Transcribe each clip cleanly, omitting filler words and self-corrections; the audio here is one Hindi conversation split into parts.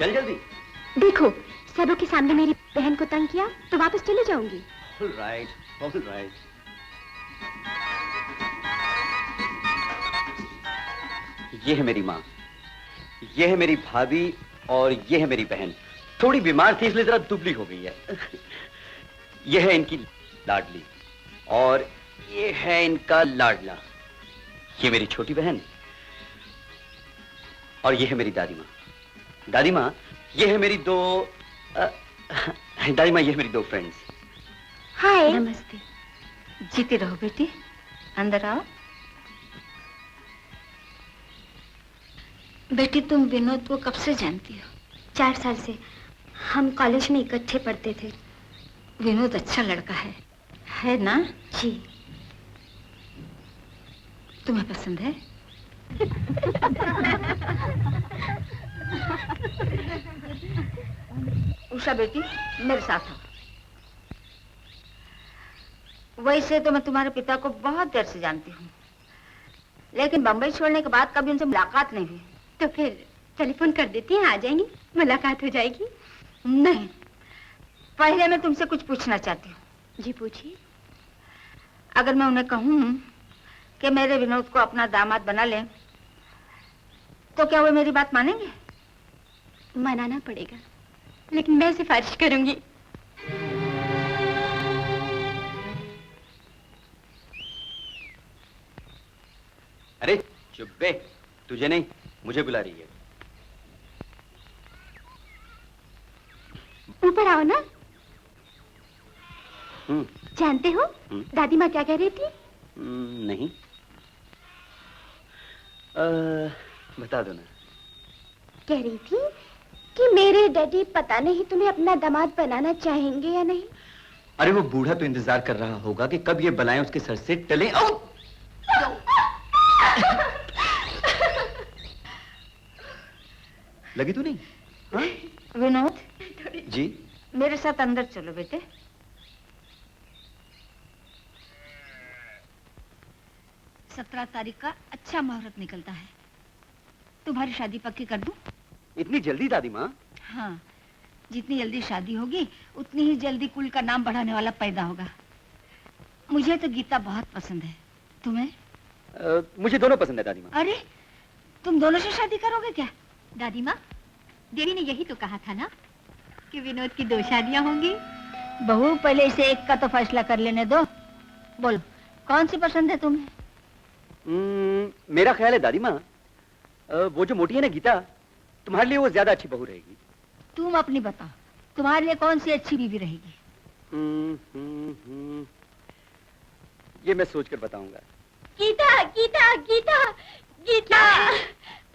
चल जल्दी। देखो, सबों के सामने मेरी बहन को तंग किया तो वापस चली जाऊंगी। All right, all right. ये है मेरी माँ, ये है मेरी भाभी और ये है मेरी बहन। थोड़ी बीमार थी इसलिए जरा दुबली हो गई है। ये है इनकी लाडली और ये है इनका लाडला। ये मेरी छोटी बहन और ये है मेरी दादी माँ। दादी माँ, ये है मेरी दो दादी माँ, ये है मेरी दो फ्रेंड्स। हाय। नमस्ते। जीती रहो बेटी, अंदर आओ। बेटी तुम विनोद को कब से जानती हो? 4 साल से। हम कॉलेज में इकट्ठे पढ़ते थे। विनोद अच्छा लड़का है ना? जी। तुम्हें पसंद है? उषा बेटी, मेरे साथ आओ। वैसे तो मैं तुम्हारे पिता को बहुत देर से जानती हूँ, लेकिन बंबई छोड़ने के बाद कभी उनसे मुलाकात नहीं हुई। तो फिर टेलीफोन कर देती हैं, आ जाएंगी, मुलाकात हो जाएगी। नहीं, पहले मैं तुमसे कुछ पूछना चाहती हूँ। जी पूछिए। अगर मैं उन्हें कहूँ कि मेरे विनोद को अपना दामाद बना ले, तो क्या वे मेरी बात मानेंगे? मनाना पड़ेगा, लेकिन मैं सिफारिश करूंगी। अरे चुप बे, तुझे नहीं, मुझे बुला रही है। ऊपर आओ ना। जानते हो दादी माँ क्या कह रही थी? नहीं। बता दो ना। कह रही थी कि मेरे डैडी पता नहीं तुम्हें अपना दामाद बनाना चाहेंगे या नहीं। अरे वो बूढ़ा तो इंतजार कर रहा होगा कि कब ये बलाएं उसके सर से टले। लगी तो नहीं? हाँ? विनोद जी, मेरे साथ अंदर चलो बेटे। सत्रह तारीख का अच्छा मुहूर्त निकलता है, तुम्हारी शादी पक्की कर दूं? इतनी जल्दी दादी माँ? हाँ, जितनी जल्दी शादी होगी उतनी ही जल्दी कुल का नाम बढ़ाने वाला पैदा होगा। मुझे तो गीता बहुत पसंद है, तुम्हें? मुझे दोनों पसंद है दादी माँ। अरे तुम दोनों से शादी करोगे क्या? दादी माँ, देवी ने यही तो कहा था ना कि विनोद की 2 शादियां होंगी। बहू, पहले इसे एक का तो फैसला कर लेने दो। बोलो, कौन सी पसंद है तुम्हें? मेरा ख्याल है दादी माँ, वो जो मोटी है ना गीता, तुम्हारे लिए वो ज्यादा अच्छी बहू रहेगी। तुम अपनी बताओ, तुम्हारे लिए कौन सी अच्छी बीवी रहेगी? ये मैं सोचकर बताऊंगा। गीता, गीता, गीता, गीता।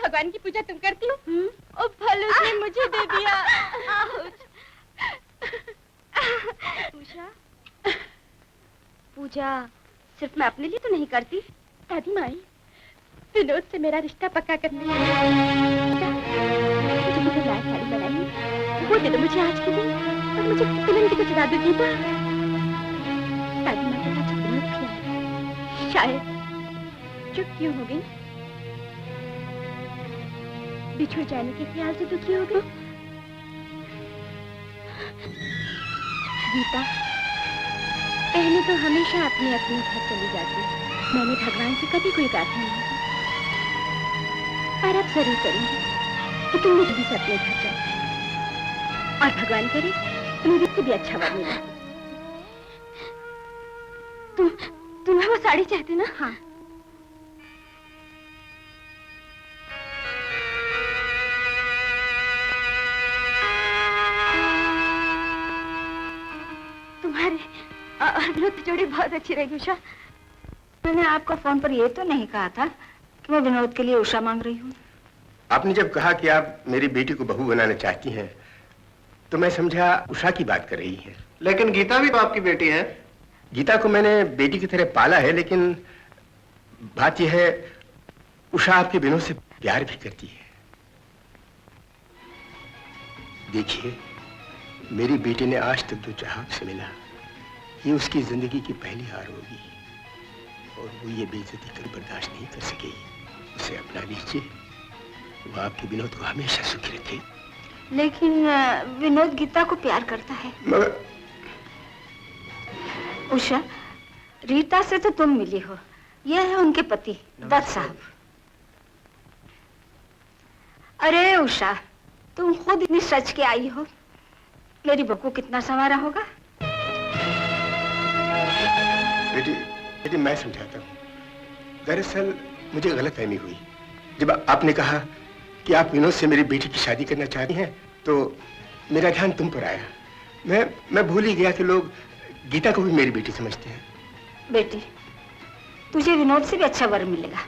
भगवान की पूजा तुम करती हो? ओ भलो ने मुझे दे दिया। उषा, पूजा सिर्फ मैं अपने लिए तो नहीं करती। दादी माँ, विनोद से मेरा रिश्ता पक्का करने मुझे लाल साड़ी बनाई, वो दे दो मुझे आज के दिन, और मुझे दुल्हन की तो चढ़ा दो गीता। दादी माँ का आज विनोद भी आया, शायद चुप क्यों हो गई? बिछुड़ जाने के ख्याल से दुखी हो गई? गीता, पहले तो हमेशा अपने अपने घर चली जाती, मैंने भगवान से कभी कोई प्रार्थना नहीं की, पर अब जरूर करूंगी कि तुम मुझे भी अपने घर जाओ, और भगवान करे तुम्हें इससे भी अच्छा वर मिले। तुम्हें वो साड़ी चाहते ना? हाँ। तुम्हारे जोड़ी बहुत अच्छी रहेगी उषा। मैंने आपको फोन पर यह तो नहीं कहा था कि मैं विनोद के लिए उषा मांग रही हूँ। आपने जब कहा कि आप मेरी बेटी को बहू बनाना चाहती हैं, तो मैं समझा उषा की बात कर रही है। लेकिन गीता भी तो आपकी बेटी है। गीता को मैंने बेटी की तरह पाला है, लेकिन बात यह है उषा आपके विनोद से प्यार भी करती है। देखिए, मेरी बेटी ने आज तक जो चाहा से मिला, ये उसकी जिंदगी की पहली हार होगी, और वो ये बेइज्जती कर बर्दाश्त नहीं कर सकेगी। उसे अपना लीजिए, वो आपके विनोद को हमेशा सुखी रखे। लेकिन विनोद गीता को प्यार करता है। मगर उषा, रीता से तो तुम मिली हो, यह है उनके पति दत्त साहब। अरे उषा, तुम खुद इतनी सच के आई हो, मेरी बहू कितना संवारा होगा। बेटी बेटी, मैं समझाता हूँ। दरअसल मुझे गलतफहमी हुई जब आपने कहा कि आप विनोद से मेरी बेटी की शादी करना चाहती हैं, तो मेरा ध्यान तुम पर आया। मैं भूल ही गया कि लोग गीता को भी मेरी बेटी समझते हैं। बेटी, तुझे विनोद से भी अच्छा वर मिलेगा।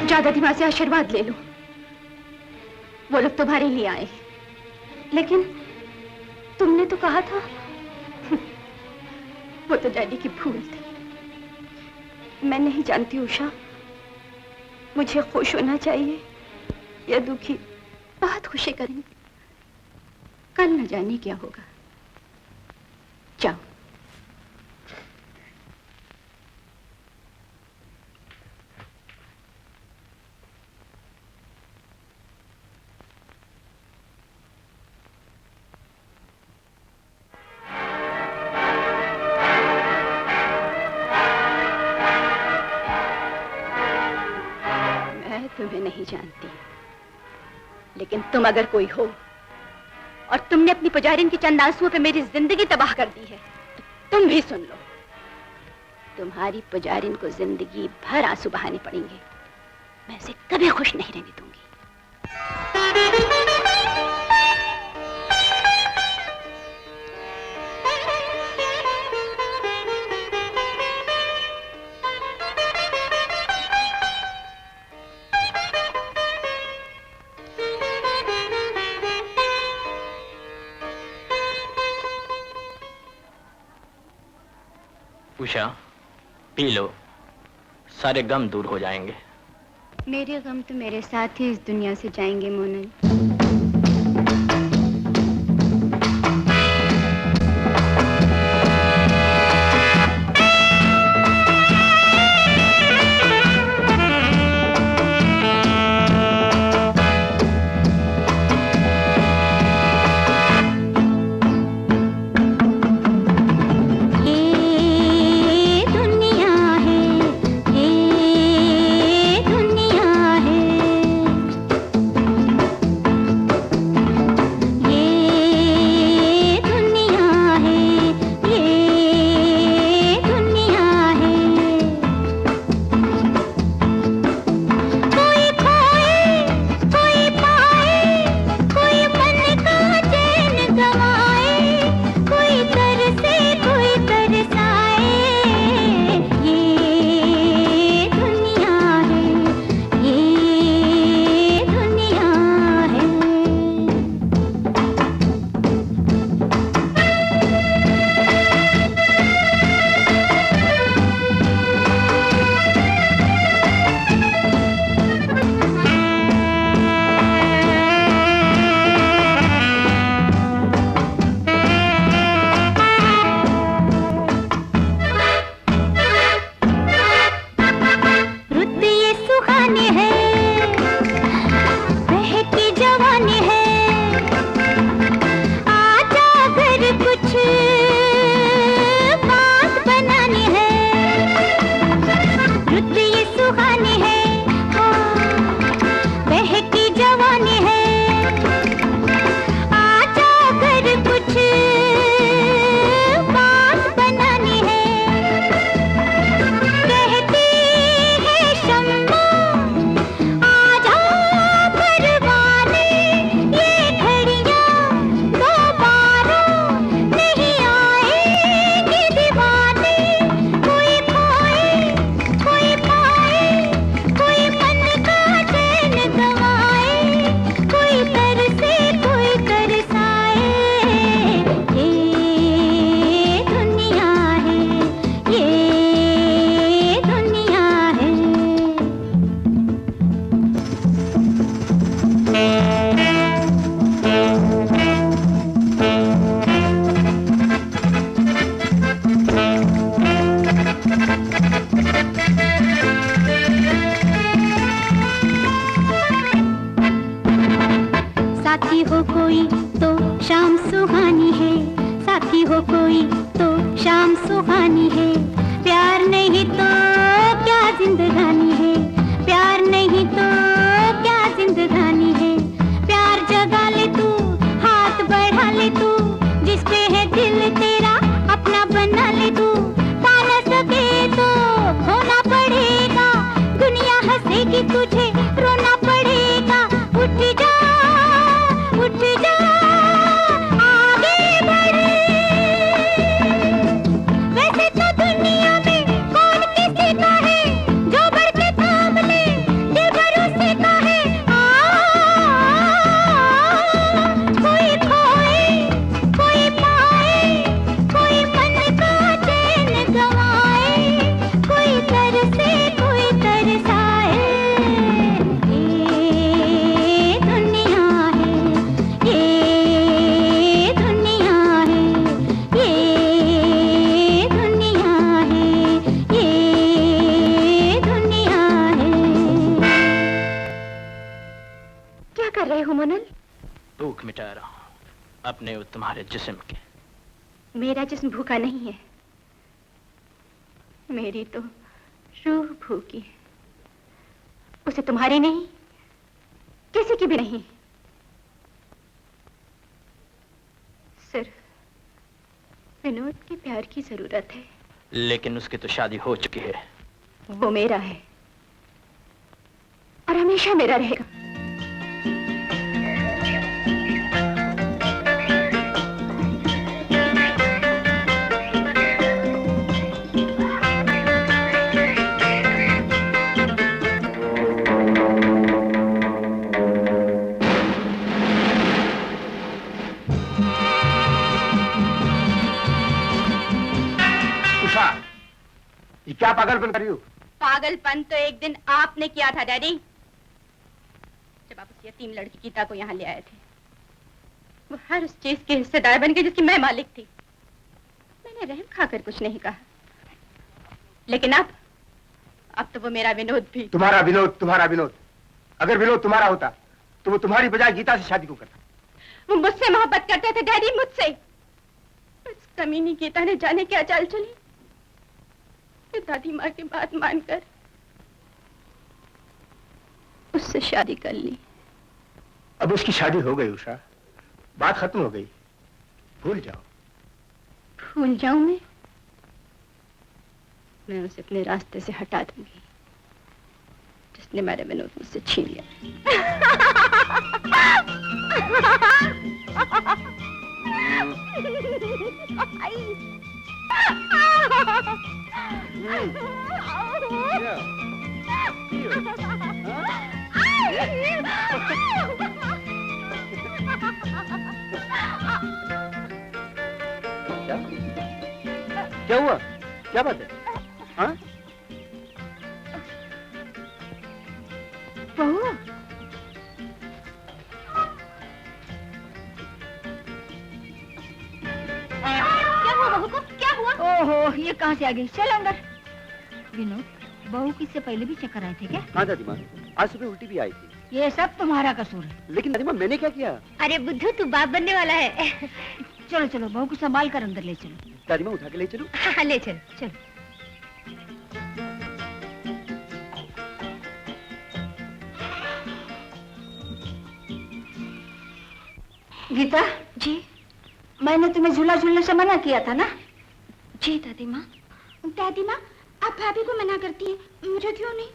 ज्यादा दिमाग से आशीर्वाद ले लो। वो लोग तुम्हारे लिए आए, लेकिन तुमने तो कहा था। वो तो डैडी की भूल थी। मैं नहीं जानती उषा, मुझे खुश होना चाहिए या दुखी। बहुत खुशी करेंगे, कल न जाने क्या होगा। जाओ। तुम्हें नहीं जानती, लेकिन तुम अगर कोई हो और तुमने अपनी पुजारिन की चंद आंसुओं पे मेरी जिंदगी तबाह कर दी है, तो तुम भी सुन लो। तुम्हारी पुजारिन को जिंदगी भर आंसू बहाने पड़ेंगे। मैं उसे कभी खुश नहीं रहने दूंगी। उषा, पी लो, सारे गम दूर हो जाएंगे। मेरे गम तो मेरे साथ ही इस दुनिया से जाएंगे मोनल। सुहानी है, प्यार नहीं तो क्या जिंदगानी है, प्यार नहीं तो क्या जिंदगानी है। प्यार जगा ले तू, हाथ बढ़ा ले तू, जिस पे है दिल तेरा अपना बना ले तू। पा न सके तो खोना पड़ेगा, दुनिया हंसेगी तुझे रोना पड़ेगा। उठ जा, उठ जा, आगे बढ़। वैसे तो दुनिया में कौन किसी का है, जो बढ़ के थाम ले दिल भरोसे का है। कोई खोए, कोई पाए, कोई मन का चैन गवाए, कोई तरसे, कोई तरसाए। ये दुनिया है, ये दुनिया है, ये दुनिया है, ये दुनिया है। क्या कर रहे हो मनन? भूख मिटा रहा हूँ अपने और तुम्हारे जिस्म के। मेरा जिस्म भूखा नहीं है, मेरी तो रूह भूखी है। उसे तुम्हारी नहीं, किसी की भी नहीं, सिर्फ विनोद के प्यार की जरूरत है। लेकिन उसकी तो शादी हो चुकी है। वो मेरा है और हमेशा मेरा रहेगा। उषा, ये क्या पागलपन कर रही हो? पागलपन तो एक दिन आपने किया था डैडी, जब आप उस यतीम लड़की गीता को यहाँ ले आए थे। वो हर उस चीज के हिस्सेदार बन गई जिसकी मैं मालिक थी। मैंने रहम खाकर कुछ नहीं कहा, लेकिन अब तो वो मेरा विनोद भी। तुम्हारा विनोद, तुम्हारा विनोद। अगर विनोद तुम्हारा होता तो वो तुम्हारी बजाय गीता से शादी क्यों करता? वो मुझसे मोहब्बत करते थे डैडी, मुझसे। उस कमीनी गीता ने जाने क्या चाल चली, फिर दादी माँ की बात मानकर उससे शादी कर ली। अब उसकी शादी हो गई उषा, बात खत्म हो गई, भूल जाओ। भूल जाऊं मैं उसे अपने रास्ते से हटा दूंगी, जिसने मेरे विनोद मुझसे छीन लिया। क्या हुआ? क्या बात है? हाँ? बहू, क्या हुआ बहू को? क्या हुआ? ओहो, ये कहाँ से आ गई? चल अंदर। विनोद, बहू की इससे पहले भी चक्कर आए थे क्या? हाँ दादी माँ, आज सुबह उल्टी भी आई थी। ये सब तुम्हारा कसूर है। लेकिन दादी माँ, मैंने क्या किया? अरे बुद्धू, तू बाप बनने वाला है। चलो चलो, बहू को संभाल कर अंदर ले चलो। दादी माँ, उठा के ले चलूं? हाँ, ले चल चल। गीता जी? मैंने तुम्हें झूला झूलने से मना किया था ना? जी दादी माँ। दादी माँ, आप भाभी को मना करती हैं, मुझे क्यों नहीं?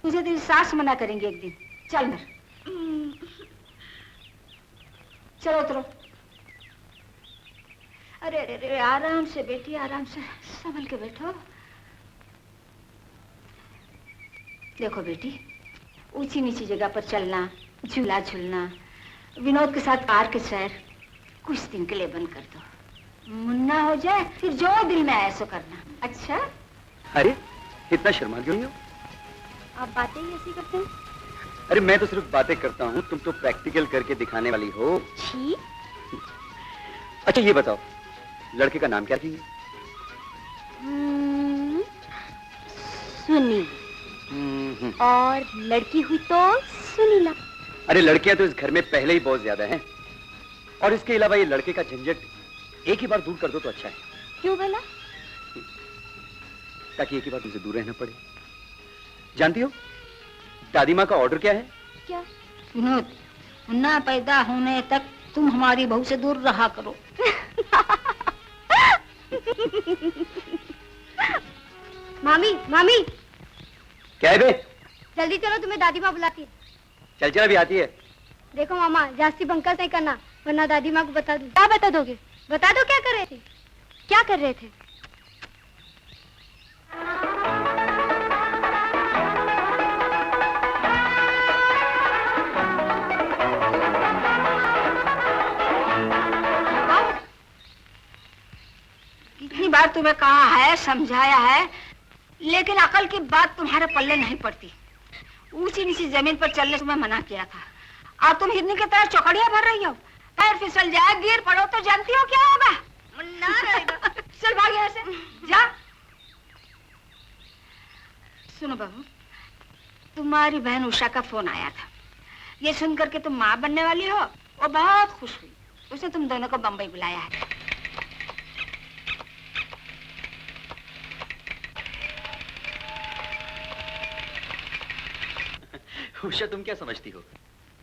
तुझे तेरी सास मना करेंगे एक दिन। चल नर, चलो उतरो। अरे अरे अरे, आराम से बेटी, आराम से, संभल के बैठो। देखो बेटी, ऊंची नीची जगह पर चलना, झूला झूलना, विनोद के साथ पार्क के सैर कुछ दिन के लिए बंद कर दो। मुन्ना हो जाए फिर जो दिल में आए सो करना। अच्छा? अरे इतना शर्मा क्यों हो? आप बातें ही ऐसी करते हैं। अरे मैं तो सिर्फ बातें करता हूँ, तुम तो प्रैक्टिकल करके दिखाने वाली हो। छी। अच्छा ये बताओ, लड़के का नाम क्या रखेंगे? सुनी। और लड़की हुई तो सुनीला। अरे लड़कियां तो इस घर में पहले ही बहुत ज्यादा हैं, और इसके अलावा ये लड़के का झंझट एक ही बार दूर कर दो तो अच्छा है। क्यों भला? ताकि एक ही बार तुमसे दूर रहना पड़े। जानती हो दादी माँ का ऑर्डर क्या है? क्या? विनोद, मुन्ना पैदा होने तक तुम हमारी बहू से दूर रहा करो। मामी, मामी, क्या है बे? जल्दी चलो, तुम्हें दादी माँ बुलाती है। चल चल, अभी आती है। देखो मामा, जास्ती बंकस नहीं करना, वरना दादी माँ को बता दूं। क्या बता दोगे? बता दो क्या कर रहे थे? क्या कर रहे थे? कितनी बार तुम्हें कहा है, समझाया है, लेकिन अकल की बात तुम्हारे पल्ले नहीं पड़ती। ऊंची नीची जमीन पर चलने से मैं मना किया था, और तुम हिरनी की तरह चौकड़ियां भर रही हो। पैर फिसल जाए, गिर पड़ो तो जानती हो क्या होगा? मुन्ना रहेगा। चल भाग यहाँ से, जा। सुनो बहू, तुम्हारी बहन उषा का फोन आया था। ये सुन करके तुम माँ बनने वाली हो, वो बहुत खुश हुई। उसने तुम दोनों को बम्बई बुलाया है। उषा, तुम क्या समझती हो?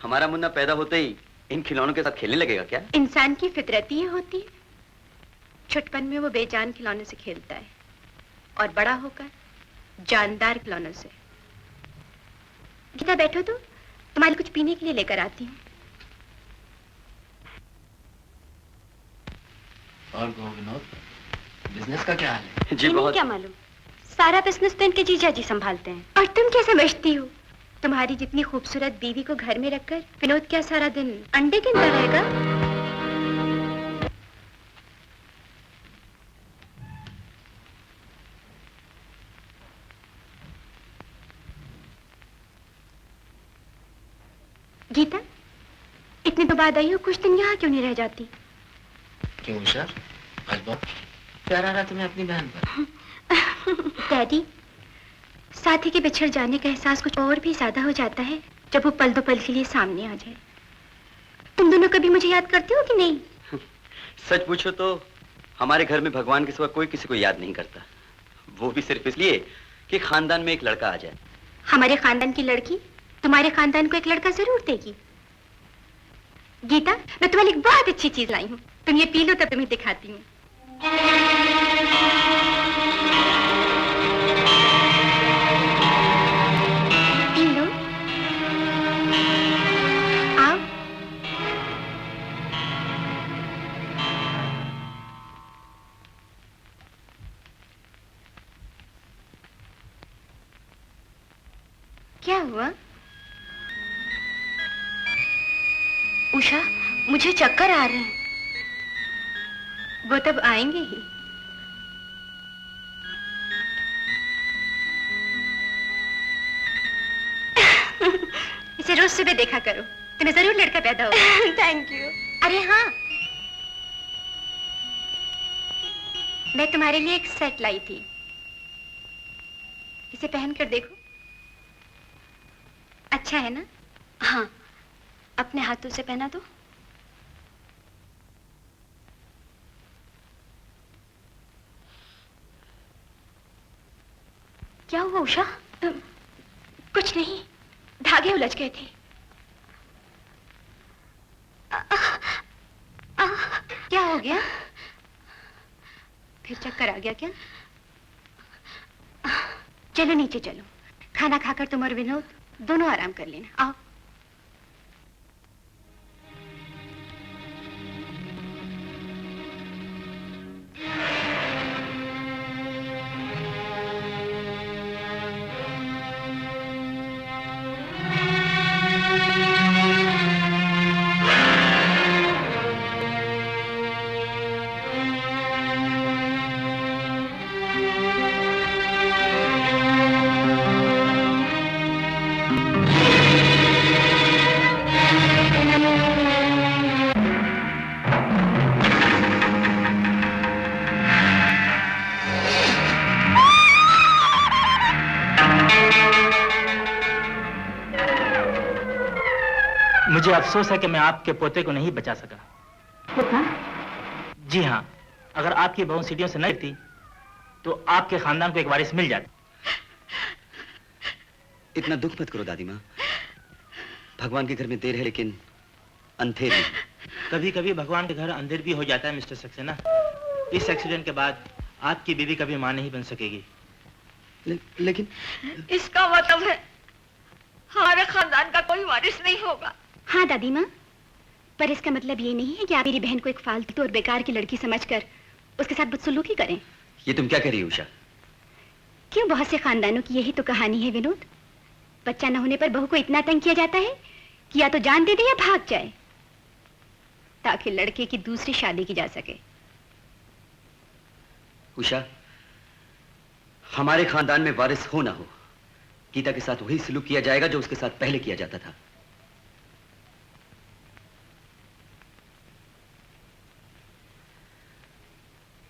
हमारा मुन्ना पैदा होते ही इन खिलौनों के साथ खेलने लगेगा क्या? इंसान की फितरत ही होती है। छुटपन में वो बेजान खिलौने से खेलता है और बड़ा होकर जानदार खिलौनों से। गीता बैठो, तो तुम्हारे कुछ पीने के लिए लेकर आती हूँ। और विनोद, बिजनेस का क्या हाल है? जी इन्हें बहुत। क्या मालूम, सारा बिजनेस तो इनके जीजा जी संभालते हैं। और तुम क्या समझती हो, तुम्हारी जितनी खूबसूरत बीवी को घर में रखकर विनोद क्या सारा दिन अंडे गिनता रहेगा? गीता, इतने तो बाद आई हो, कुछ दिन यहाँ क्यों नहीं रह जाती? क्यों उषा, आज बहुत प्यार आ रहा तुम्हें अपनी बहन पर। डैडी, साथी के बिछड़ जाने का एहसास कुछ और भी ज्यादा हो जाता है जब वो पल दो पल के लिए सामने आ जाए। तुम दोनों कभी मुझे याद करते हो कि नहीं? सच पूछो तो हमारे घर में भगवान के सिवा कोई किसी को याद नहीं करता, वो भी सिर्फ इसलिए कि खानदान में एक लड़का आ जाए। हमारे खानदान की लड़की तुम्हारे खानदान को एक लड़का जरूर देगी। गीता, मैं तुम्हारे लिए एक बहुत अच्छी चीज लाई हूँ, तुम ये पी लो, तब तुम्हें दिखाती हूँ। पी लो, आओ। क्या हुआ? उषा, मुझे चक्कर आ रहे हैं। वो तब आएंगे ही। इसे रोज सुबह देखा करो, तुम्हें जरूर लड़का पैदा होगा। Thank you. अरे हाँ, मैं तुम्हारे लिए एक सेट लाई थी, इसे पहनकर देखो। अच्छा है ना? हाँ, अपने हाथों से पहना दो। क्या हुआ उषा? कुछ नहीं, धागे उलझ गए थे। क्या हो गया? फिर चक्कर आ गया क्या? चलो नीचे चलो, खाना खाकर तुम और विनोद दोनों आराम कर लेना। आओ। मुझे अफसोस है कि मैं आपके पोते को नहीं बचा सका। पोता? जी हाँ, अगर आपकी बहू सीढ़ियों से न गिरती तो आपके खानदान को एक वारिस मिल जाता। इतना दुख मत करो दादी माँ। भगवान के घर में देर है लेकिन अंधेर नहीं। कभी कभी भगवान के घर अंधेर भी हो जाता है मिस्टर सक्सेना। इस एक्सीडेंट के बाद आपकी बीवी कभी मां नहीं बन सकेगी। लेकिन इसका मतलब है हमारे खानदान का कोई वारिस नहीं होगा। हाँ दादी माँ, पर इसका मतलब ये नहीं है कि आप मेरी बहन को एक फालतू और बेकार की लड़की समझकर उसके साथ बदसलूकी करें। ये तुम क्या कह रही हो उषा? क्यों, बहुत से खानदानों की यही तो कहानी है विनोद। बच्चा न होने पर बहू को इतना तंग किया जाता है कि या तो जान दे दे या भाग जाए, ताकि लड़के की दूसरी शादी की जा सके। उषा, हमारे खानदान में वारिस हो ना हो, गीता के साथ वही सलूक किया जाएगा जो उसके साथ पहले किया जाता था।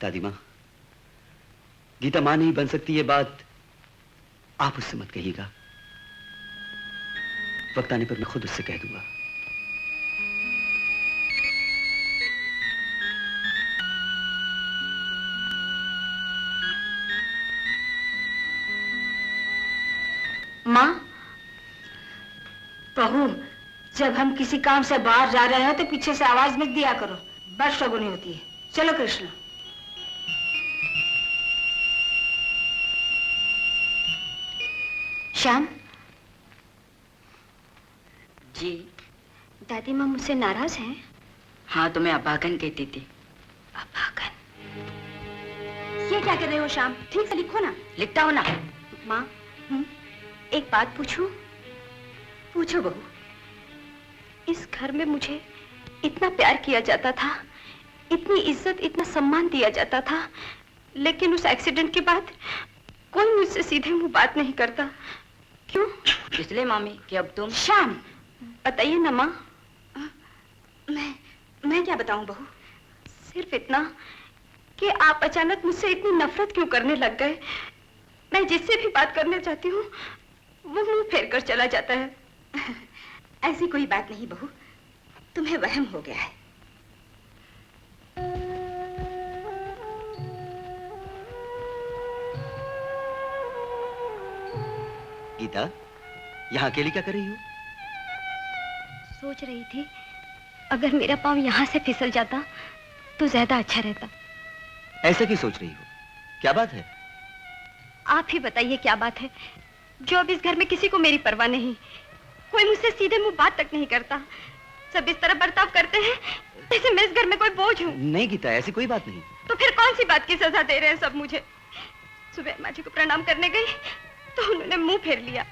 दादी माँ, गीता मां नहीं बन सकती, ये बात आप उससे मत कहिएगा। वक्त आने पर मैं खुद उससे कह दूंगा। माँ, बहू, जब हम किसी काम से बाहर जा रहे हो तो पीछे से आवाज मत दिया करो, बड़ शगुनी होती है। चलो कृष्ण। श्याम जी। दादी माँ मुझसे नाराज हैं? हाँ, तो मैं अभागन कहती थी। अभागन? ये क्या कर रहे हो श्याम? ठीक से लिखो ना। लिखता हूँ ना। माँ, एक बात पूछूं? पूछो बहू। इस घर में मुझे इतना प्यार किया जाता था, इतनी इज्जत, इतना सम्मान दिया जाता था, लेकिन उस एक्सीडेंट के बाद कोई मुझसे सीधे मुंह बात नहीं करता। क्यों? इसलिए मामी कि अब तुम। श्याम, बताइए ना माँ। मैं क्या बताऊं बहू? सिर्फ इतना कि आप अचानक मुझसे इतनी नफरत क्यों करने लग गए। मैं जिससे भी बात करना चाहती हूँ वो मुंह फेर कर चला जाता है। ऐसी कोई बात नहीं बहू, तुम्हें वहम हो गया है। गीता, यहाँ अकेली क्या कर रही हो? सोच रही थी अगर मेरा पाँव यहाँ से फिसल जाता तो ज्यादा अच्छा रहता। ऐसा क्यों सोच रही हो? क्या बात है? आप ही बताइए क्या बात है जो अब इस घर में किसी को मेरी परवाह नहीं। कोई मुझसे सीधे मुंह बात तक नहीं करता। सब इस तरह बर्ताव करते हैं जैसे मैं इस घर में कोई बोझ हूँ। नहीं गीता, ऐसी कोई बात नहीं। तो फिर कौन सी बात की सजा दे रहे हैं सब मुझे? सुबह अम्मा जी को प्रणाम करने गई तो उन्होंने मुंह फेर लिया।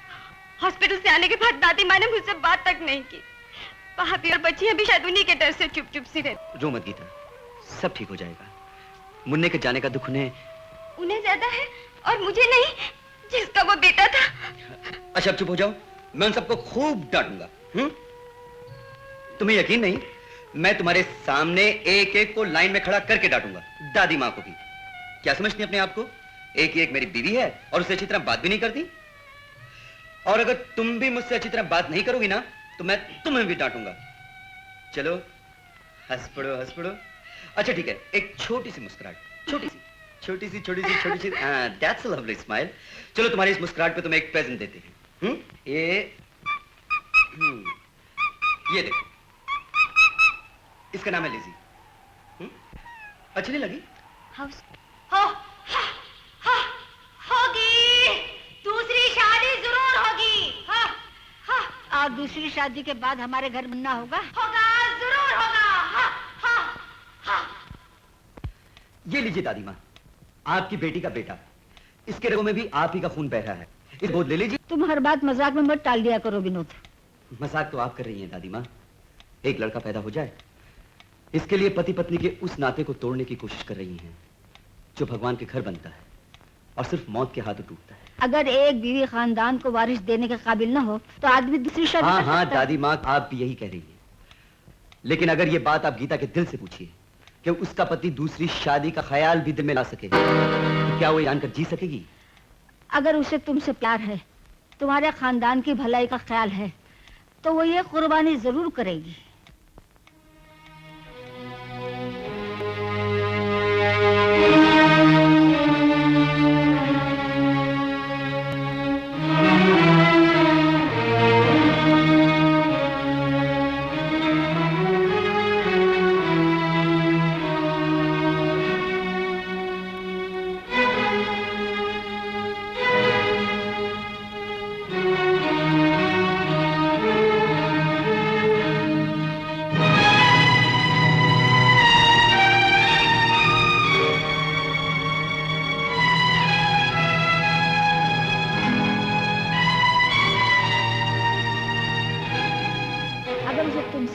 हॉस्पिटल से आने के बाद दादी माँ ने मुझसे बात तक नहीं की। भाभी और बच्चियां भी शायद उन्हीं के डर से चुप चुप सी रहती। रो मत गीता, सब ठीक हो जाएगा। मुन्ने के जाने का दुख उन्हें ज्यादा है और मुझे नहीं, जिसका वो बेटा था। अच्छा अब चुप हो जाओ, मैं उन सबको खूब डांटूंगा। तुम्हें यकीन नहीं, मैं तुम्हारे सामने एक एक को लाइन में खड़ा करके डांटूंगा, दादी माँ को भी। क्या समझती अपने आप को? एक ही एक मेरी बीवी है और उससे अच्छी तरह बात भी नहीं करती। और अगर तुम भी मुझसे अच्छी तरह बात नहीं करोगी ना तो मैं तुम्हें भी डांटूंगा। चलो हंस पड़ो, हंस पड़ो। अच्छा ठीक है, एक छोटी सी मुस्कुराहट, छोटी see that's a lovely smile. चलो तुम्हारी इस मुस्कुराहट पे तुम्हें एक प्रेजेंट देते हैं। ये देखो, इसका नाम है लिजी। अच्छी नहीं लगी? हाउस होगी, दूसरी शादी जरूर होगी। और दूसरी शादी के बाद हमारे घर मुन्ना होगा। जरूर होगा। ये लीजिए दादी माँ, आपकी बेटी का बेटा। इसके रगों में भी आप ही का खून बह रहा है। इस गोद ले लीजिए। तुम हर बात मजाक में मत टाल दिया करो विनोद। मजाक तो आप कर रही हैं दादी माँ। एक लड़का पैदा हो जाए, इसके लिए पति पत्नी के उस नाते को तोड़ने की कोशिश कर रही हैं जो भगवान के घर बनता है और सिर्फ मौत के हाथों टूटता है। अगर एक बीवी खानदान को वारिस देने के काबिल न हो तो आदमी दूसरी शादी कर हाँ सकता है। दादी माँ, आप भी यही कह रही हैं। लेकिन अगर ये बात आप गीता के दिल से पूछिए कि उसका पति दूसरी शादी का ख्याल भी दिल में ला सके तो क्या वो जानकर जी सकेगी? अगर उसे तुमसे प्यार है, तुम्हारे खानदान की भलाई का ख्याल है, तो वो ये कुर्बानी जरूर करेगी।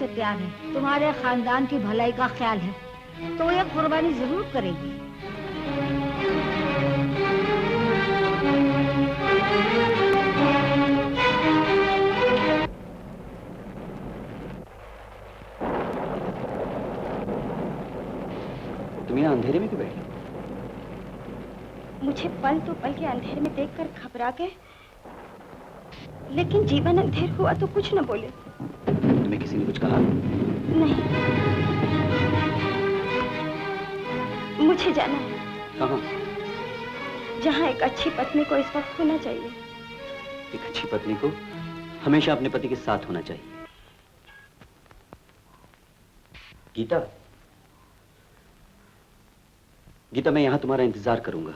से तैयार है, तुम्हारे खानदान की भलाई का ख्याल है, तो ये कुर्बानी जरूर करेगी। तुम यहाँ अंधेरे में क्यों बैठी? मुझे पल तो पल के अंधेरे में देखकर घबरा गए, लेकिन जीवन अंधेर हुआ तो कुछ न बोले। तुम्हें किसी ने कुछ कहा? नहीं, मुझे जाना है। कहाँ? जहाँ एक अच्छी पत्नी को इस वक्त होना चाहिए। एक अच्छी पत्नी को हमेशा अपने पति के साथ होना चाहिए। गीता, गीता, मैं यहाँ तुम्हारा इंतजार करूंगा।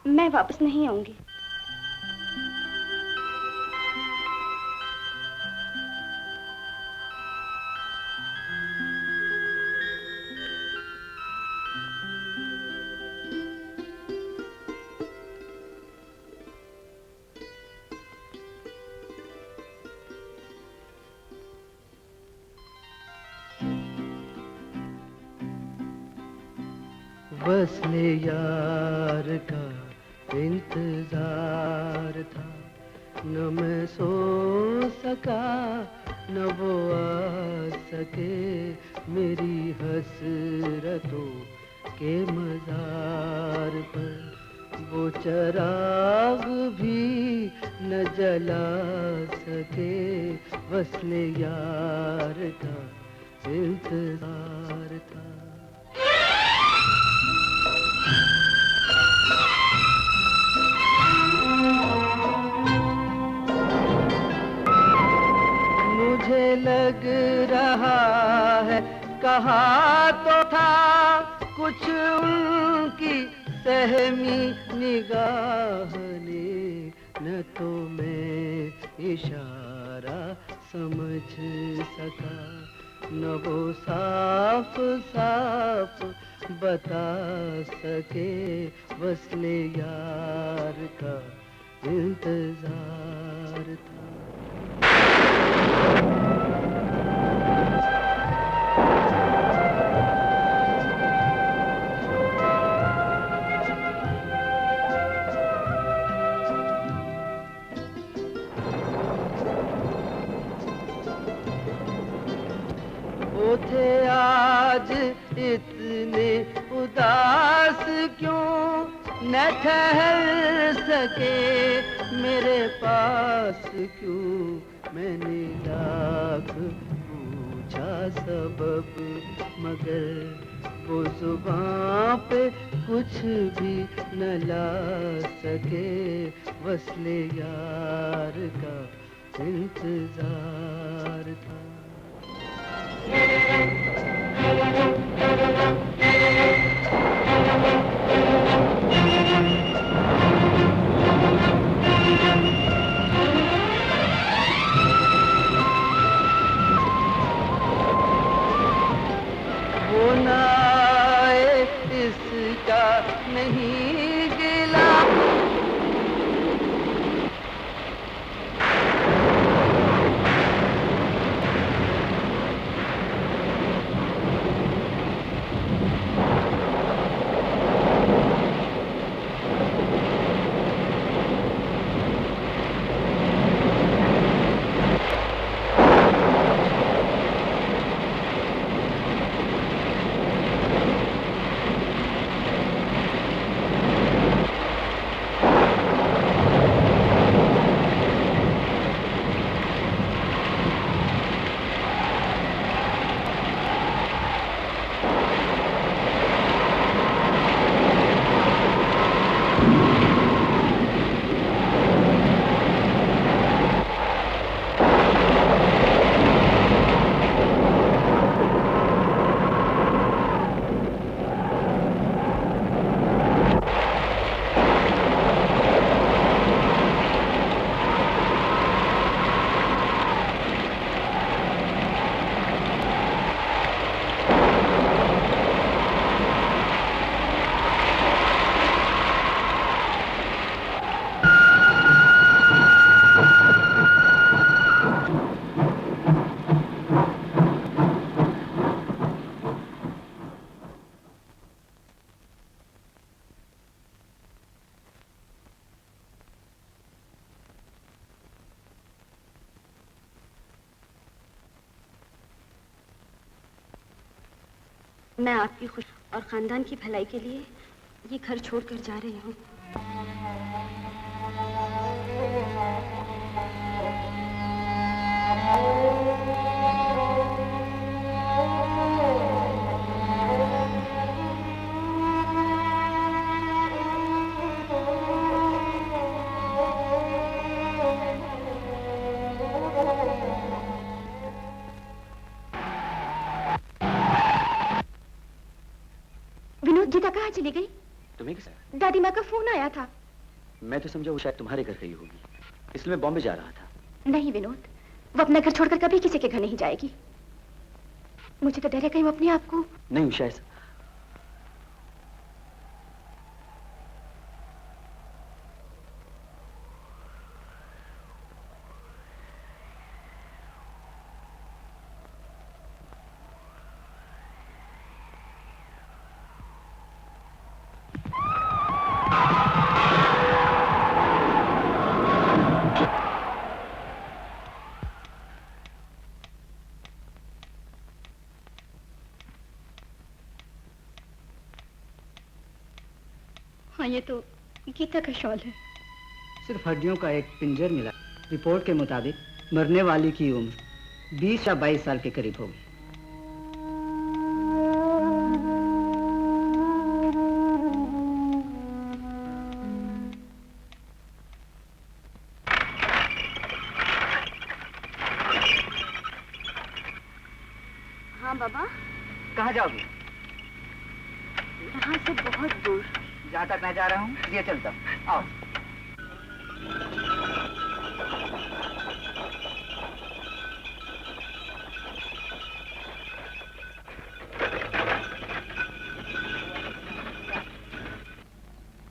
मैं वापस नहीं आऊंगी। वस्ले यार का इंतजार था, न मैं सो सका न वो आ सके मेरी हसरतों के मजार पर। वो चराग भी न जला सके, वस्ले यार का इंतजार था। मुझे लग रहा है कहा तो था कुछ उनकी सहमी निगाह ने, न तो मैं इशारा समझ सका न वो साफ साफ बता सके, वस्ले यार का इंतजार था। वो थे आज इतने उदास क्यों, न ठहर सके मेरे पास क्यों। मैंने लाख पूछा सबब, मगर वो जुबां पे कुछ भी न ला सके, वस्ले यार का इंतजार था। वो ना आए इसका नहीं गिला, मैं आपकी खुश और खानदान की भलाई के लिए ये घर छोड़कर जा रही हूँ। विनोद, गीता कहाँ चली गई? तुम्हें कैसा? दादी माँ का फोन आया था। मैं तो समझा वो शायद तुम्हारे घर गई होगी, इसलिए मैं बॉम्बे जा रहा था। नहीं विनोद, वो अपना घर छोड़कर कभी किसी के घर नहीं जाएगी। मुझे तो डर है कहीं वो अपने आप को। नहीं उषा, ऐसा हाँ, ये तो गीता का शॉल है। सिर्फ हड्डियों का एक पिंजर मिला। रिपोर्ट के मुताबिक मरने वाली की उम्र 20 या 22 साल के करीब होगी। हाँ बाबा। कहाँ जाओगी? यहाँ से बहुत दूर। जहाँ तक मैं जा रहा हूँ ये चलता हूँ। आओ।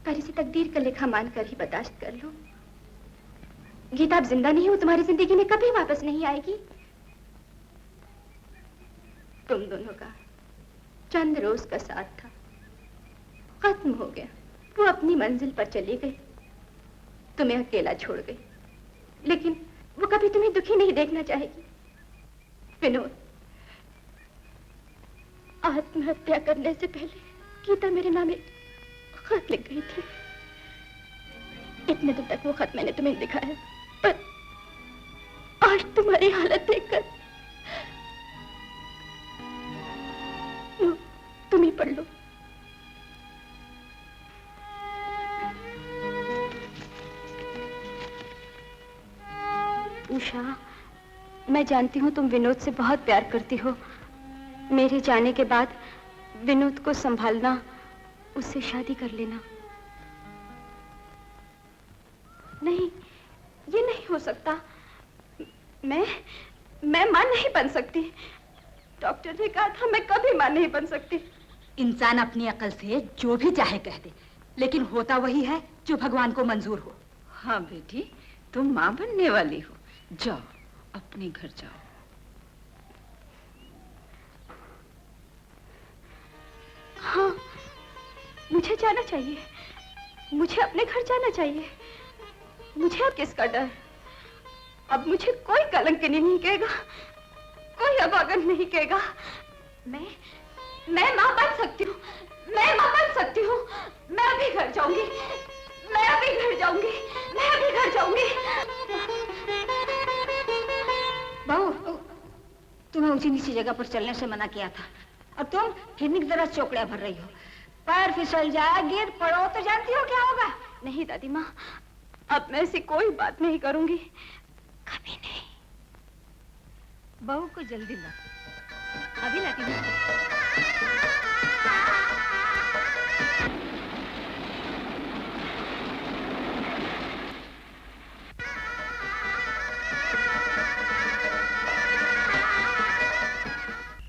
पर इसे तकदीर का लेखा मानकर ही बर्दाश्त कर लो। गीता अब जिंदा नहीं हो, तुम्हारी जिंदगी में कभी वापस नहीं आएगी। तुम दोनों का चंद रोज का साथ था, खत्म हो गया। वो अपनी मंजिल पर चली गई, तुम्हें अकेला छोड़ गई, लेकिन वो कभी तुम्हें दुखी नहीं देखना चाहेगी। विनोद, आत्महत्या करने से पहले गीता मेरे नाम एक खत लिख गई थी। इतने दिन तक वो खत मैंने तुम्हें दिखाया, पर आज तुम्हारी हालत देखकर तुम ही पढ़ लो। उषा, मैं जानती हूँ तुम विनोद से बहुत प्यार करती हो। मेरे जाने के बाद विनोद को संभालना, उससे शादी कर लेना। नहीं, ये नहीं हो सकता। मैं मां नहीं बन सकती। डॉक्टर ने कहा था मैं कभी मां नहीं बन सकती। इंसान अपनी अकल से जो भी चाहे कह दे, लेकिन होता वही है जो भगवान को मंजूर हो। हाँ बेटी, तुम माँ बनने वाली हो। जाओ, अपने घर जाओ। हाँ, मुझे जाना चाहिए। मुझे अपने घर जाना चाहिए। मुझे अब किसका डर? अब मुझे कोई कलंकिनी नहीं कहेगा, कोई अभागन नहीं कहेगा। मैं मां बन सकती हूँ। मैं मां बन सकती हूँ। मैं अभी घर जाऊंगी। मैं अभी घर जाऊंगी। मैं अभी घर जाऊंगी। बहू, तुम्हें ऊंची नीची जगह पर चलने से मना किया था, और तुम हिरनी की तरह चौकड़ियां भर रही हो। पैर फिसल जाए, गिर पड़ो तो जानती हो क्या होगा। नहीं दादी माँ, अब मैं ऐसी कोई बात नहीं करूंगी, कभी नहीं। बहू को जल्दी ला, अभी लाती हूँ।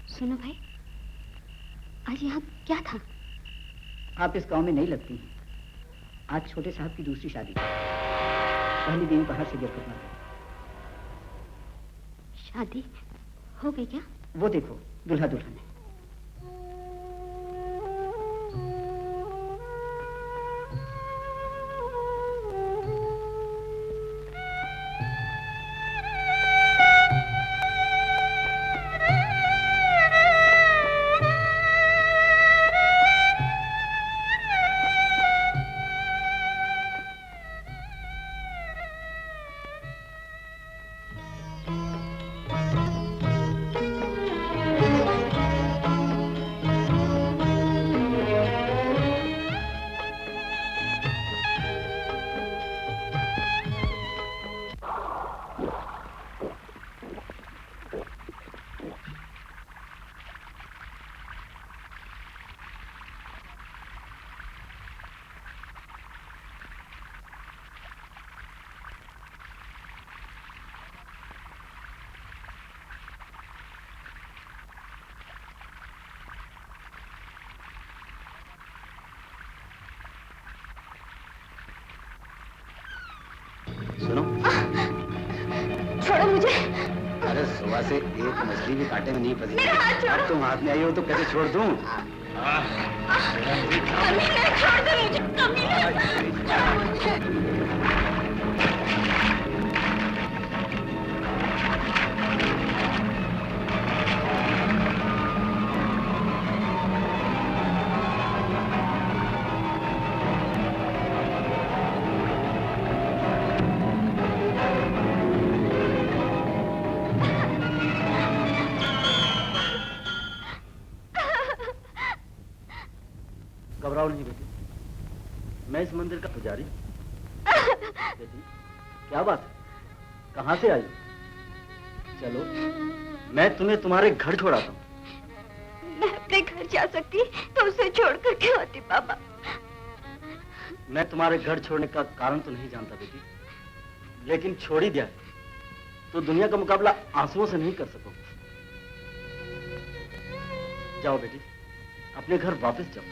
सुनो भाई, आज यहाँ क्या था? आप इस गांव में नहीं लगती हैं। आज छोटे साहब की दूसरी शादी, पहली दिन बाहर से दुर्घटना। शादी हो गई क्या? वो देखो, दूल्हा दुल्हन है। सुनो, छोड़ो मुझे। अरे सुबह से एक मछली भी कांटे में नहीं फंसी। मेरा हाथ छोड़ो। अब तुम हाथ में आई हो तो कैसे छोड़ दूं? कमीने, छोड़ दो मुझे, कमीने। घबराओ नहीं बेटी, मैं इस मंदिर का पुजारी। बेटी क्या बात है, कहाँ से आई? चलो मैं तुम्हें तुम्हारे घर छोड़ाता हूँ। मैं अपने घर जा सकती तो उसे छोड़कर क्यों आती पापा? मैं तुम्हारे घर छोड़ने का कारण तो नहीं जानता बेटी, लेकिन छोड़ ही दिया है तो दुनिया का मुकाबला आंसुओं से नहीं कर सकोगे। जाओ बेटी, अपने घर वापस जाओ।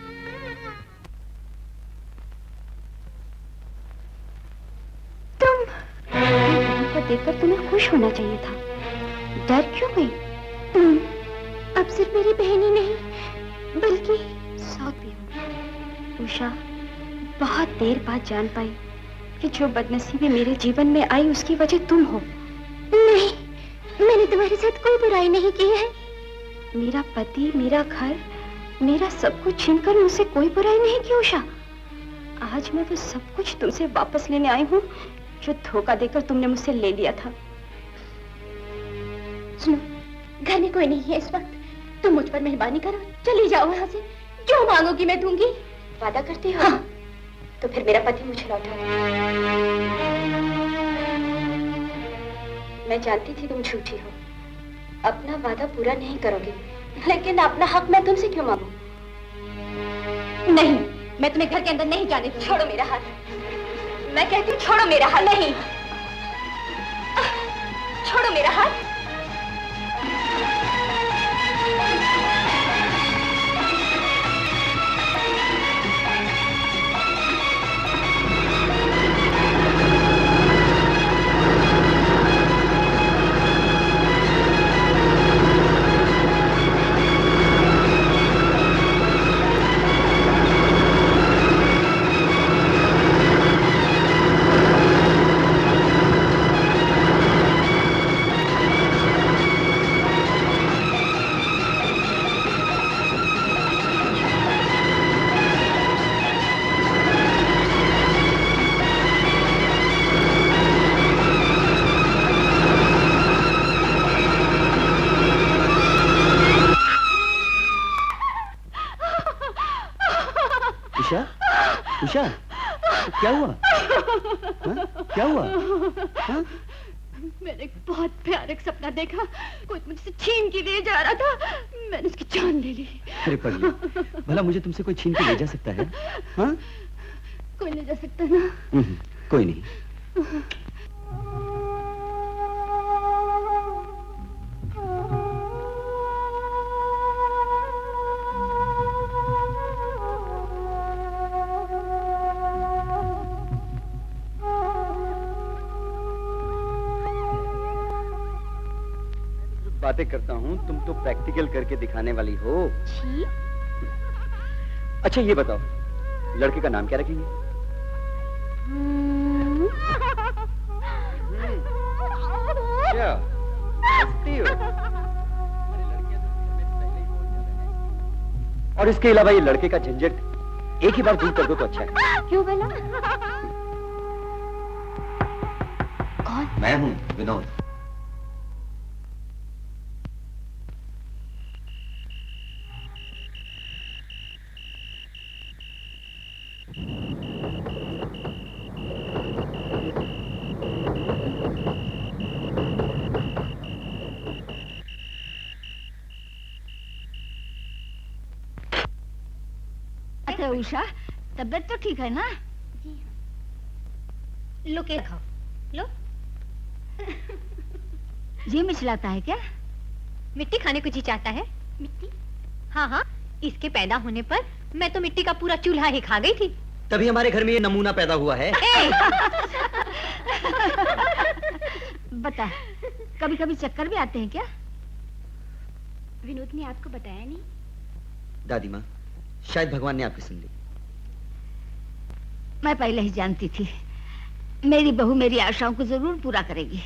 को देखकर तुम्हें खुश होना चाहिए था, डर क्यों गई? तुम अब सिर्फ मेरी बहन ही नहीं बल्कि सौत भी हो। उषा, बहुत देर बाद जान पाई कि जो बदनसीबी मेरे जीवन में आई उसकी वजह तुम हो। नहीं, मैंने तुम्हारे साथ कोई बुराई नहीं की है। मेरा पति, मेरा घर, मेरा सब कुछ छीनकर मुझसे कोई बुराई नहीं की उषा। आज मैं वो सब कुछ तुमसे वापस लेने आई हूँ जो धोखा देकर तुमने मुझसे ले लिया था। सुनो, घर में कोई नहीं है इस वक्त, तुम मुझ पर मेहरबानी करो, चली जाओ यहाँ से। जो मांगोगी मैं दूंगी। वादा करती हो? हाँ। तो फिर मेरा पति मुझे लौटा दो। मैं जानती थी तुम झूठी हो, अपना वादा पूरा नहीं करोगे, लेकिन अपना हक मैं तुमसे क्यों मांगू? नहीं, मैं तुम्हें घर के अंदर नहीं जाने दूंगी। छोड़ो मेरा हाथ, मैं कहती हूँ छोड़ो मेरा हाथ। नहीं, छोड़ो मेरा हाथ। उषा, क्या हुआ? हा? क्या हुआ? हा? मैंने एक बहुत भयानक सपना देखा, कोई मुझसे छीन के ले जा रहा था, मैंने उसकी जान ले ली। अरे पगली, भला मुझे तुमसे कोई छीन के ले जा सकता है? हा? कोई ले जा सकता ना? कोई नहीं। बातें करता हूँ, तुम तो प्रैक्टिकल करके दिखाने वाली हो। छी? अच्छा ये बताओ, लड़के का नाम क्या रखेंगे? क्या? हंसती हो? और इसके अलावा ये लड़के का झंझट एक ही बार दूर कर दो तो अच्छा है। क्यों भला? कौन? मैं हूँ विनोद। अच्छा उषा, तबीयत तो ठीक है ना? लो के खाओ, लो। जी मिचलाता है क्या? मिट्टी खाने को जी चाहता है? मिट्टी? हाँ हाँ, इसके पैदा होने पर मैं तो मिट्टी का पूरा चूल्हा ही खा गई थी। तभी हमारे घर में ये नमूना पैदा हुआ है। बता, कभी कभी चक्कर भी आते हैं क्या? विनोद ने आपको बताया नहीं? दादी माँ, शायद भगवान ने आपकी सुन ली। मैं पहले ही जानती थी, मेरी बहू मेरी आशाओं को जरूर पूरा करेगी।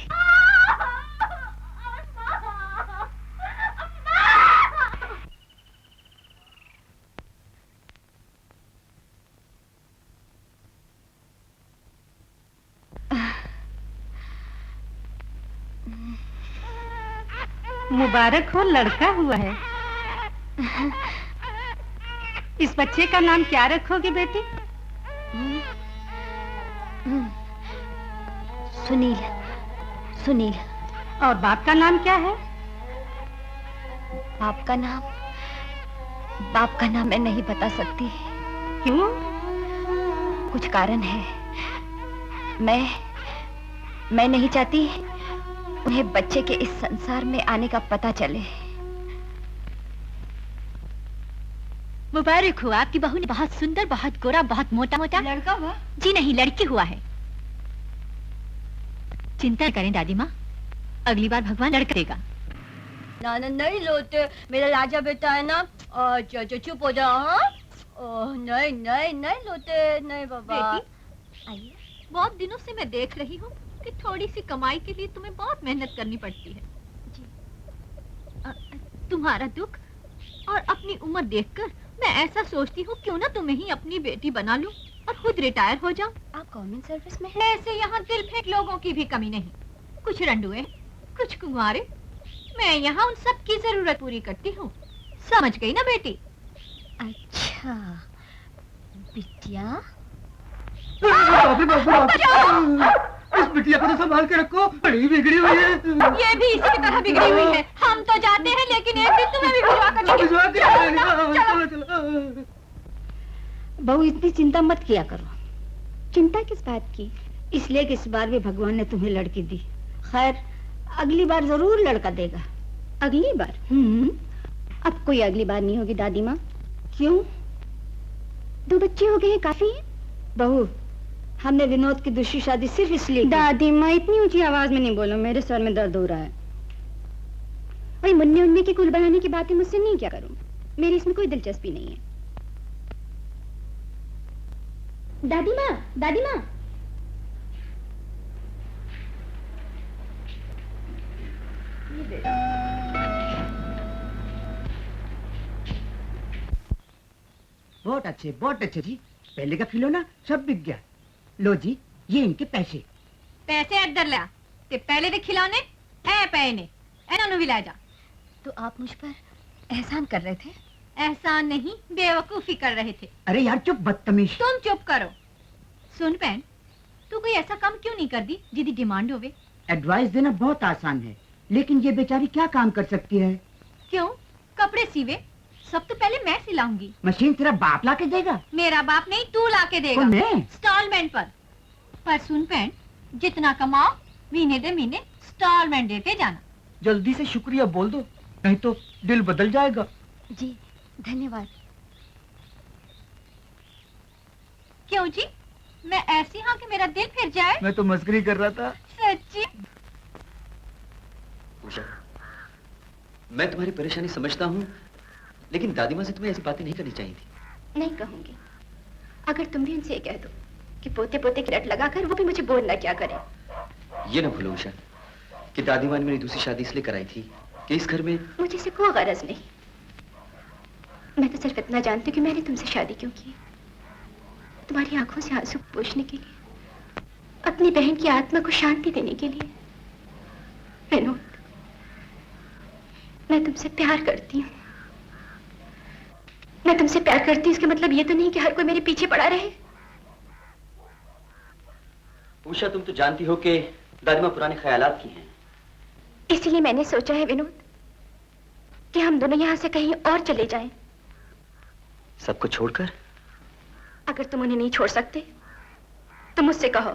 मुबारक हो, लड़का हुआ है। इस बच्चे का नाम क्या रखोगी बेटी? सुनील। सुनील। और बाप का नाम क्या है? बाप का नाम? बाप का नाम मैं नहीं बता सकती। क्यों? कुछ कारण है। मैं नहीं चाहती उन्हें बच्चे के इस संसार में आने का पता चले। मुबारक हो, आपकी बहू ने बहुत सुंदर, बहुत गोरा, बहुत मोटा मोटा लड़का हुआ? जी नहीं, लड़की हुआ है। चिंता करें दादी माँ, अगली बार भगवान लड़का देगा। ना नहीं लोते, मेरा राजा बेटा है ना। चुप हो जाओ। हाँ, नहीं नहीं नहीं लोते, नहीं बाबा। बेटी आइए, बहुत दिनों से मैं देख रही हूँ कि थोड़ी सी कमाई के लिए तुम्हें बहुत मेहनत करनी पड़ती है। जी। तुम्हारा दुख और अपनी उम्र देखकर मैं ऐसा सोचती हूँ क्यों ना तुम्हें ही अपनी बेटी बना लूं और खुद रिटायर हो जाऊं। आप गवर्नमेंट सर्विस में हैं? ऐसे यहाँ दिल फेंक लोगों की भी कमी नहीं, कुछ रंडुए, कुछ कुंवारे। मैं यहाँ उन सब की जरूरत पूरी करती हूँ, समझ गई ना बेटी? अच्छा बिटिया। इस बिटिया को तो संभाल के रखो, बड़ी बिगड़ी हुई है। ये भी इसी की तरह बिगड़ी हुई है। हम तो जाते हैं, लेकिन एक दिन तुम्हें भी भिजवा कर चलो। बहू इतनी चिंता मत किया करो। चिंता किस बात की? इसलिए कि इस बार भी भगवान ने तुम्हें लड़की दी। खैर, अगली बार जरूर लड़का देगा। अगली बार? अब कोई अगली बार नहीं होगी दादी माँ। क्यों? 2 बच्चे हो गए हैं, काफी है। बहू, हमने विनोद की दूसरी शादी सिर्फ इसलिए की। दादी माँ इतनी ऊंची आवाज में नहीं बोलो, मेरे सर में दर्द हो रहा है। वही मुन्ने उन्ने की कुल बनाने की बातें मुझसे नहीं क्या करूं, मेरी इसमें कोई दिलचस्पी नहीं है। दादी माँ, दादी माँ। बहुत अच्छे जी। पहले का खिलौना सब बिक गया। लो जी, ये इनके पैसे। पैसे इधर ला, ते पहले दे खिलौने ऐ पे ने, इन्होंने भी ले जा। तो आप मुझ पर एहसान कर रहे थे? एहसान नहीं, बेवकूफी कर रहे थे। अरे यार चुप, बदतमीज। तुम चुप करो। सुन बहन, तू कोई ऐसा काम क्यों नहीं कर दी जिदी डिमांड होवे? एडवाइस देना बहुत आसान है, लेकिन ये बेचारी क्या काम कर सकती है? क्यों? कपड़े सीवे सब तो पहले मैं सिलाऊंगी। मशीन तेरा बाप ला के देगा? मेरा बाप नहीं, तू ला के देगा। इंस्टॉलमेंट पर सुन बहन, जितना कमाओ महीने दे महीने इंस्टॉलमेंट देते जाना। जल्दी से शुक्रिया बोल दो, नहीं तो दिल बदल जाएगा। जी धन्यवाद। क्यों जी, मैं ऐसी हाँ कि मेरा दिल फिर जाए? मैं तो मस्करी कर रहा था। सच्ची? उषा, मैं तुम्हारी परेशानी समझता हूँ, लेकिन दादी माँ से तुम्हें ऐसी बातें नहीं करनी चाहिए थी। नहीं कहूंगी। अगर तुम भी उनसे कह दो कि पोते पोते की रट लगाकर वो भी मुझे बोल ना क्या करे। ये ना भूलो उषा कि दादी माँ ने मेरी दूसरी शादी इसलिए कराई थी कि इस घर में मुझे से कोई गरज नहीं। मैं तो सिर्फ इतना जानती हूँ कि मैंने तुमसे शादी क्यों की। तुम्हारी आंखों से आंसू पोंछने के लिए, अपनी बहन की आत्मा को शांति देने के लिए। विनोद, मैं तुमसे प्यार करती हूँ। मैं तुमसे प्यार करती हूँ, इसका मतलब ये तो नहीं कि हर कोई मेरे पीछे पड़ा रहे। उषा, तुम तो जानती हो कि दादी माँ पुराने ख्यालात की हैं। इसीलिए मैंने सोचा है विनोद कि हम दोनों यहाँ से कहीं और चले जाएं। सबको छोड़कर? अगर तुम उन्हें नहीं छोड़ सकते तो मुझसे कहो,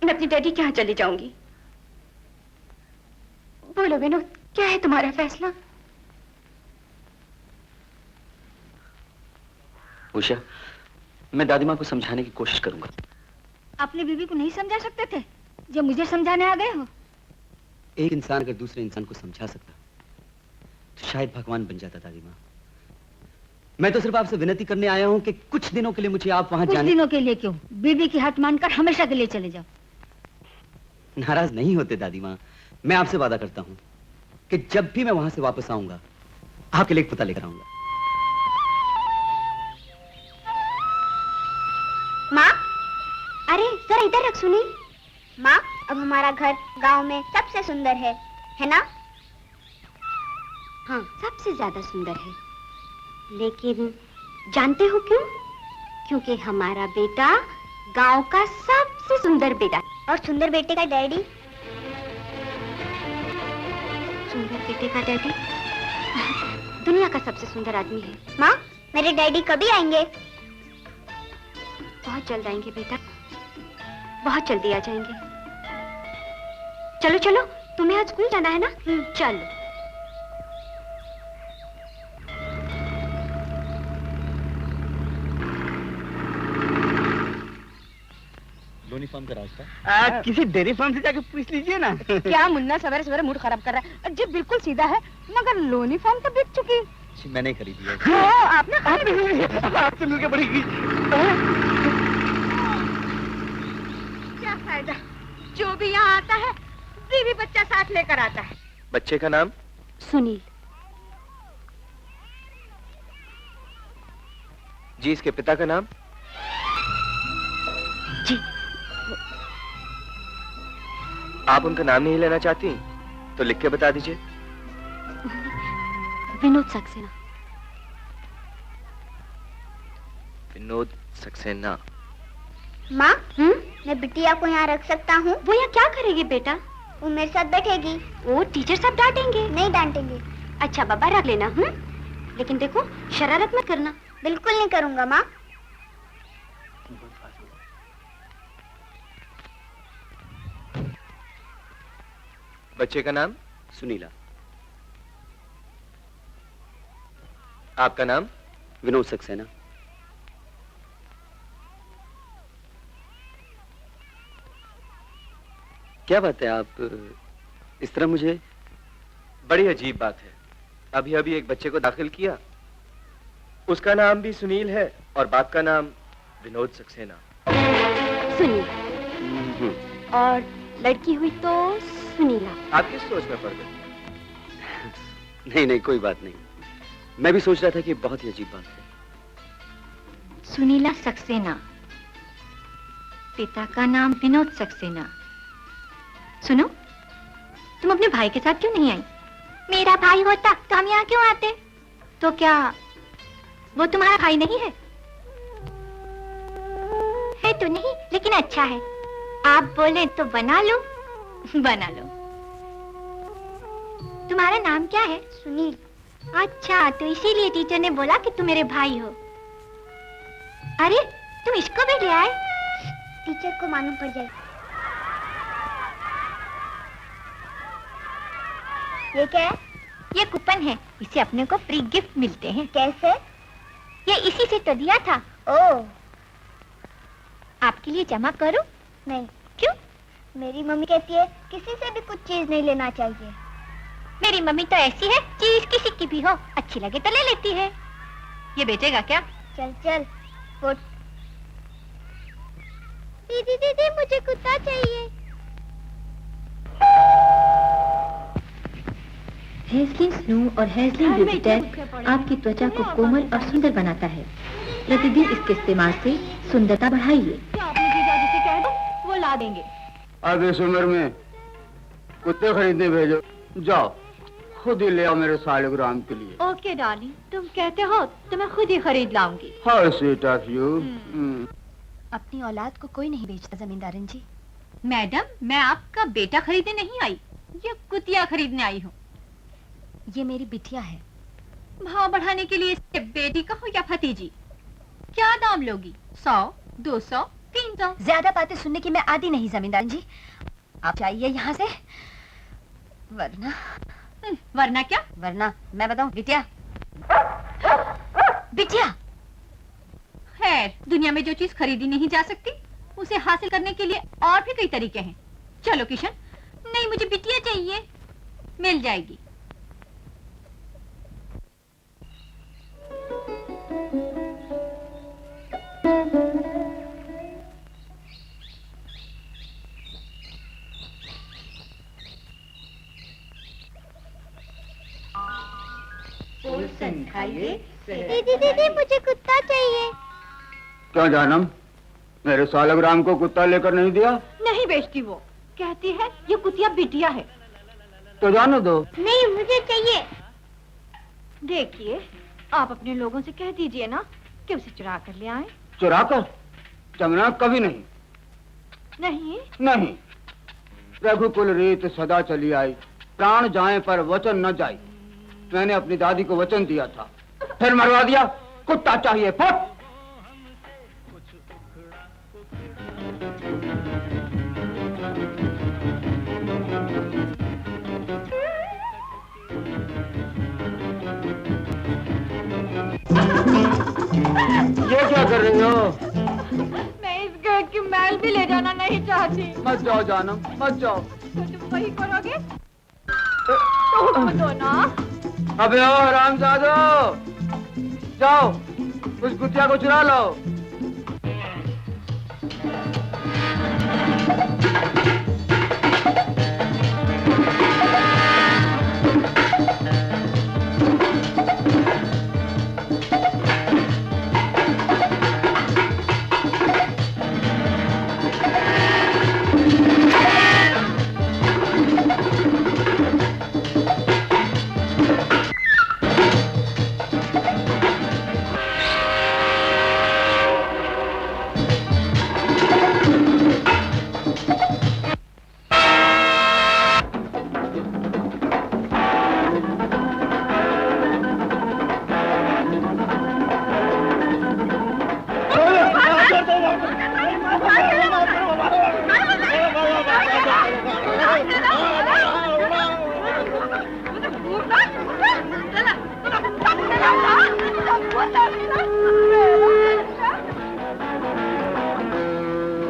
मैं अपनी डैडी के यहाँ चली जाऊंगी। बोलो विनोद, क्या है तुम्हारा फैसला? उषा, मैं दादी माँ को समझाने की कोशिश करूंगा। अपनी बीवी को नहीं समझा सकते थे? जो मुझे समझाने आ गए हो? एक इंसान अगर दूसरे इंसान को समझा सकता तो शायद भगवान बन जाता दादी माँ। मैं तो सिर्फ आपसे विनती करने आया हूँ कि कुछ दिनों के लिए मुझे आप वहां कुछ जाने। दिनों के लिए क्यों? बीबी की हाथ मानकर हमेशा के लिए चले जाओ। नाराज नहीं होते दादी माँ। मैं आपसे वादा करता हूँ कि जब भी मैं वहां से वापस आऊंगा आपके लिए एक पता लेकर आऊंगा। माँ, अरे जरा इधर रख सुनी। माँ, अब हमारा घर गांव में सबसे सुंदर है ना? हाँ, सबसे ज्यादा सुंदर है। लेकिन जानते हो क्यों? क्योंकि हमारा बेटा गांव का सबसे सुंदर बेटा। और सुंदर बेटे का डैडी? सुंदर बेटे का डैडी दुनिया का सबसे सुंदर आदमी है। माँ, मेरे डैडी कभी आएंगे? बहुत जल्द आएंगे बेटा, बहुत जल्दी आ जाएंगे। चलो चलो, तुम्हें आज स्कूल जाना है ना? चलो। लोनी फार्म का रास्ता किसी डेयरी फार्म से जाके पूछ लीजिए ना। क्या मुन्ना सवेरे सवेरे मूड खराब कर रहा है? जी बिल्कुल सीधा है, मगर लोनी फार्म तो बिक चुकी। मैंने खरीदी है। हाँ, आपने आपसे मिलकर बड़ी क्या फायदा? जो भी यहाँ आता है बीवी बच्चा साथ लेकर आता है। बच्चे का नाम? सुनील। जी, इसके पिता का नाम? जी। आप उनका नाम नहीं लेना चाहती तो लिख के बता दीजिए। विनोद सक्सेना। विनोद सक्सेना। माँ, मैं बिटिया को यहाँ रख सकता हूँ? वो यहाँ क्या करेगी बेटा? वो मेरे साथ बैठेगी। वो टीचर साहब डांटेंगे? नहीं डांटेंगे। अच्छा बाबा, रख लेना। लेकिन देखो, शरारत मत करना। बिल्कुल नहीं करूँगा माँ। बच्चे का नाम? सुनीला। आपका नाम? विनोद सक्सेना। क्या बात है, आप इस तरह मुझे? बड़ी अजीब बात है। अभी अभी एक बच्चे को दाखिल किया, उसका नाम भी सुनील है और बाप का नाम विनोद सक्सेना। सुनील। और लड़की हुई तो सुनीला। आप किस सोच में पड़ गए? नहीं नहीं, कोई बात नहीं। मैं भी सोच रहा था कि बहुत ही अजीब बात है। सुनीला सक्सेना, पिता का नाम विनोद सक्सेना। सुनो, तुम अपने भाई के साथ क्यों नहीं आई? मेरा भाई होता तो हम यहाँ क्यों आते? तो क्या वो तुम्हारा भाई नहीं है? है तो नहीं, लेकिन अच्छा है। आप बोले तो बना लो। बना लो। तुम्हारा नाम क्या है? सुनील। अच्छा, तो इसीलिए टीचर ने बोला कि तुम मेरे भाई हो। अरे, तुम इसको भी ले आए? टीचर को मालूम पड़ जाए। ये क्या है? ये कूपन है, इसे अपने को फ्री गिफ्ट मिलते हैं। कैसे? ये इसी से तो दिया था। ओह, आपके लिए जमा करूं? नहीं। क्यों? मेरी मम्मी कहती है किसी से भी कुछ चीज नहीं लेना चाहिए। मेरी मम्मी तो ऐसी है, चीज किसी की भी हो, अच्छी लगे तो ले लेती है। ये बेचेगा क्या? चल चल, फुट। दीदी दीदी, मुझे कुत्ता चाहिए। हेज़लिन स्नो और हेज़लिन बेबी टेस्ट आपकी त्वचा को कोमल और सुंदर बनाता है। प्रतिदिन इसके इस्तेमाल से सुंदरता बढ़ाइए। आपने जीजाजी से कह दो, वो ला देंगे। आगे उम्र में कुत्ते खरीदने भेजो। जाओ, खुद ही ले आओ मेरे सालिग्राम के लिए। ओके डार्लिंग, तुम कहते हो तो मैं खुद ही खरीद लाऊंगी। How sweet of you. अपनी औलाद को कोई नहीं बेचता जमींदारन जी। मैडम, मैं आपका बेटा खरीदने नहीं आई, ये कुतिया खरीदने आई हूँ। ये मेरी बिटिया है। भाव बढ़ाने के लिए इससे बेटी कहो या भतीजी? क्या दाम लोगी? 100, 200, 300? ज्यादा बातें सुनने की मैं आदी नहीं जमींदार जी। आप जाइए यहाँ से, वरना। वरना क्या? वरना मैं बताऊं, बिटिया। बिटिया। खैर, दुनिया में जो चीज खरीदी नहीं जा सकती, उसे हासिल करने के लिए और भी कई तरीके हैं। चलो किशन। नहीं, मुझे बिटिया चाहिए। मिल जाएगी। दीदी दीदी मुझे कुत्ता चाहिए। क्यों जानम, मेरे सालग्राम को कुत्ता लेकर नहीं दिया? नहीं बेचती वो, कहती है ये कुतिया बिटिया है। तो जाने दो। नहीं मुझे चाहिए। देखिए, आप अपने लोगों से कह दीजिए ना कि उसे चुरा कर ले आए। चुरा कर? जमुना, कभी नहीं। नहीं? नहीं। रघुकुल रीत सदा चली आई, प्राण जाए पर वचन न जाए। मैंने अपनी दादी को वचन दिया था, फिर मरवा दिया। कुत्ता चाहिए, फट। ये क्या कर रही हो? मैं इस घर की मैल भी ले जाना नहीं चाहती। मत जाओ जानम, मत जाओ। तो तुम वही करोगे? तो हुक्म दो ना। अबे ओ हरामजादो, जाओ उस कुतिया को चुरा लो।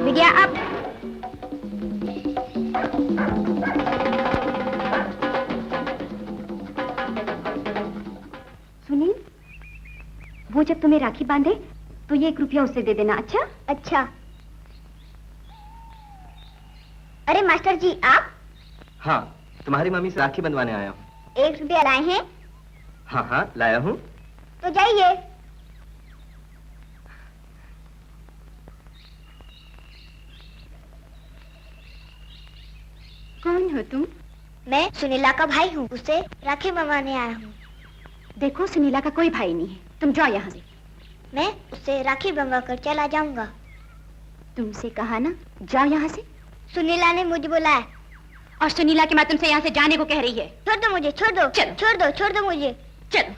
बिटिया अब सुनील, वो जब तुम्हें राखी बांधे तो ये 1 रुपया उसे दे देना। अच्छा? अच्छा। अरे मास्टर जी आप? हाँ, तुम्हारी मम्मी से राखी बंधवाने आया हूँ। 1 रुपया लाए हैं? हाँ हाँ, लाया हूँ। तो जाइए। कौन हो तुम? मैं सुनीला का भाई हूँ, उसे राखी बंधवाने आया हूँ। देखो, सुनीला का कोई भाई नहीं है, तुम जाओ यहाँ से। मैं उससे राखी बंधवा कर चला जाऊंगा। तुमसे कहा ना, जाओ यहाँ से। सुनीला ने मुझे बुलाया। और सुनीला की माँ तुमसे यहाँ से जाने को कह रही है। छोड़ दो मुझे, छोड़ दो। चलो। छोड़ दो मुझे। चलो।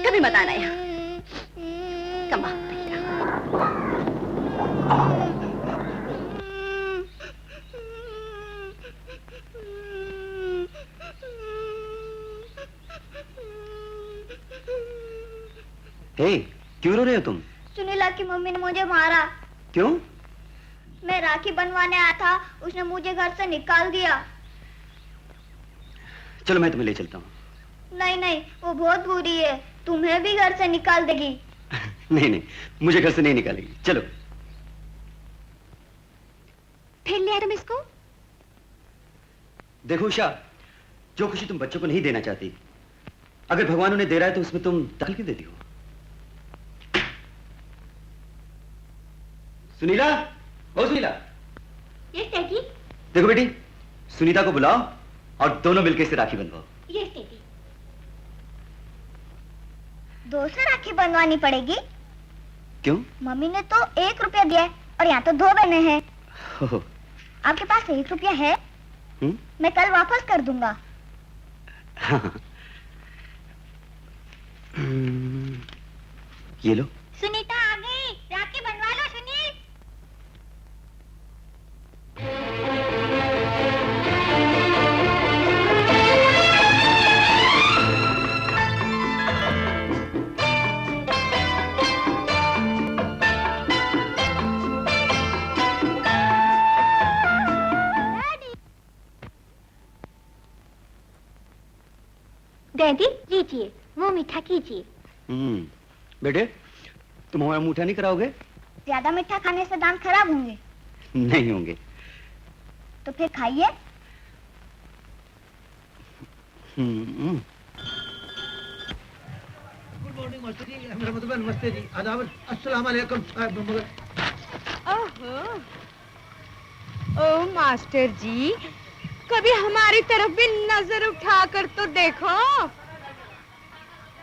कभी मत आना यहाँ। कमा हे, क्यों रो रहे हो तुम? सुनीला की मम्मी ने मुझे मारा। क्यों? मैं राखी बनवाने आया था, उसने मुझे घर से निकाल दिया। चलो मैं तुम्हें ले चलता हूँ। नहीं नहीं, वो बहुत बुरी है, तुम्हें भी घर से निकाल देगी। नहीं नहीं, मुझे घर से नहीं निकालेगी। चलो। फिर लिया तुम इसको? देखो उषा, जो खुशी तुम बच्चों को नहीं देना चाहती, अगर भगवान उन्हें दे रहा है तो उसमें तुम दखल क्यों देती हो? सुनीला, ओ सुनीला। Yes daddy. देखो बेटी, सुनीता को बुलाओ और दोनों मिलकर इसे राखी बंधवाओ। Yes daddy. 2 से राखी बंधवानी पड़ेगी? क्यों? मम्मी ने तो 1 रुपया दिया है और यहाँ तो 2 बहनें हैं। हो। आपके पास 1 रुपया है? मैं कल वापस कर दूंगा। हाँ। ये लो। सुनीता आ गई, राखी बनवा लो सुनील। डैडी लीजिए, वो मीठा कीजिए। बेटे, तुम हमारा मीठा नहीं कराओगे? ज्यादा मीठा खाने से दांत खराब होंगे। नहीं होंगे। तो फिर खाइए। गुड मॉर्निंग मास्टर जी, मेरा मतलब नमस्ते जी, आदाब, अस्सलाम वालेकुम साहब। ओहो, ओ मास्टर जी, कभी हमारी तरफ भी नजर उठाकर तो देखो।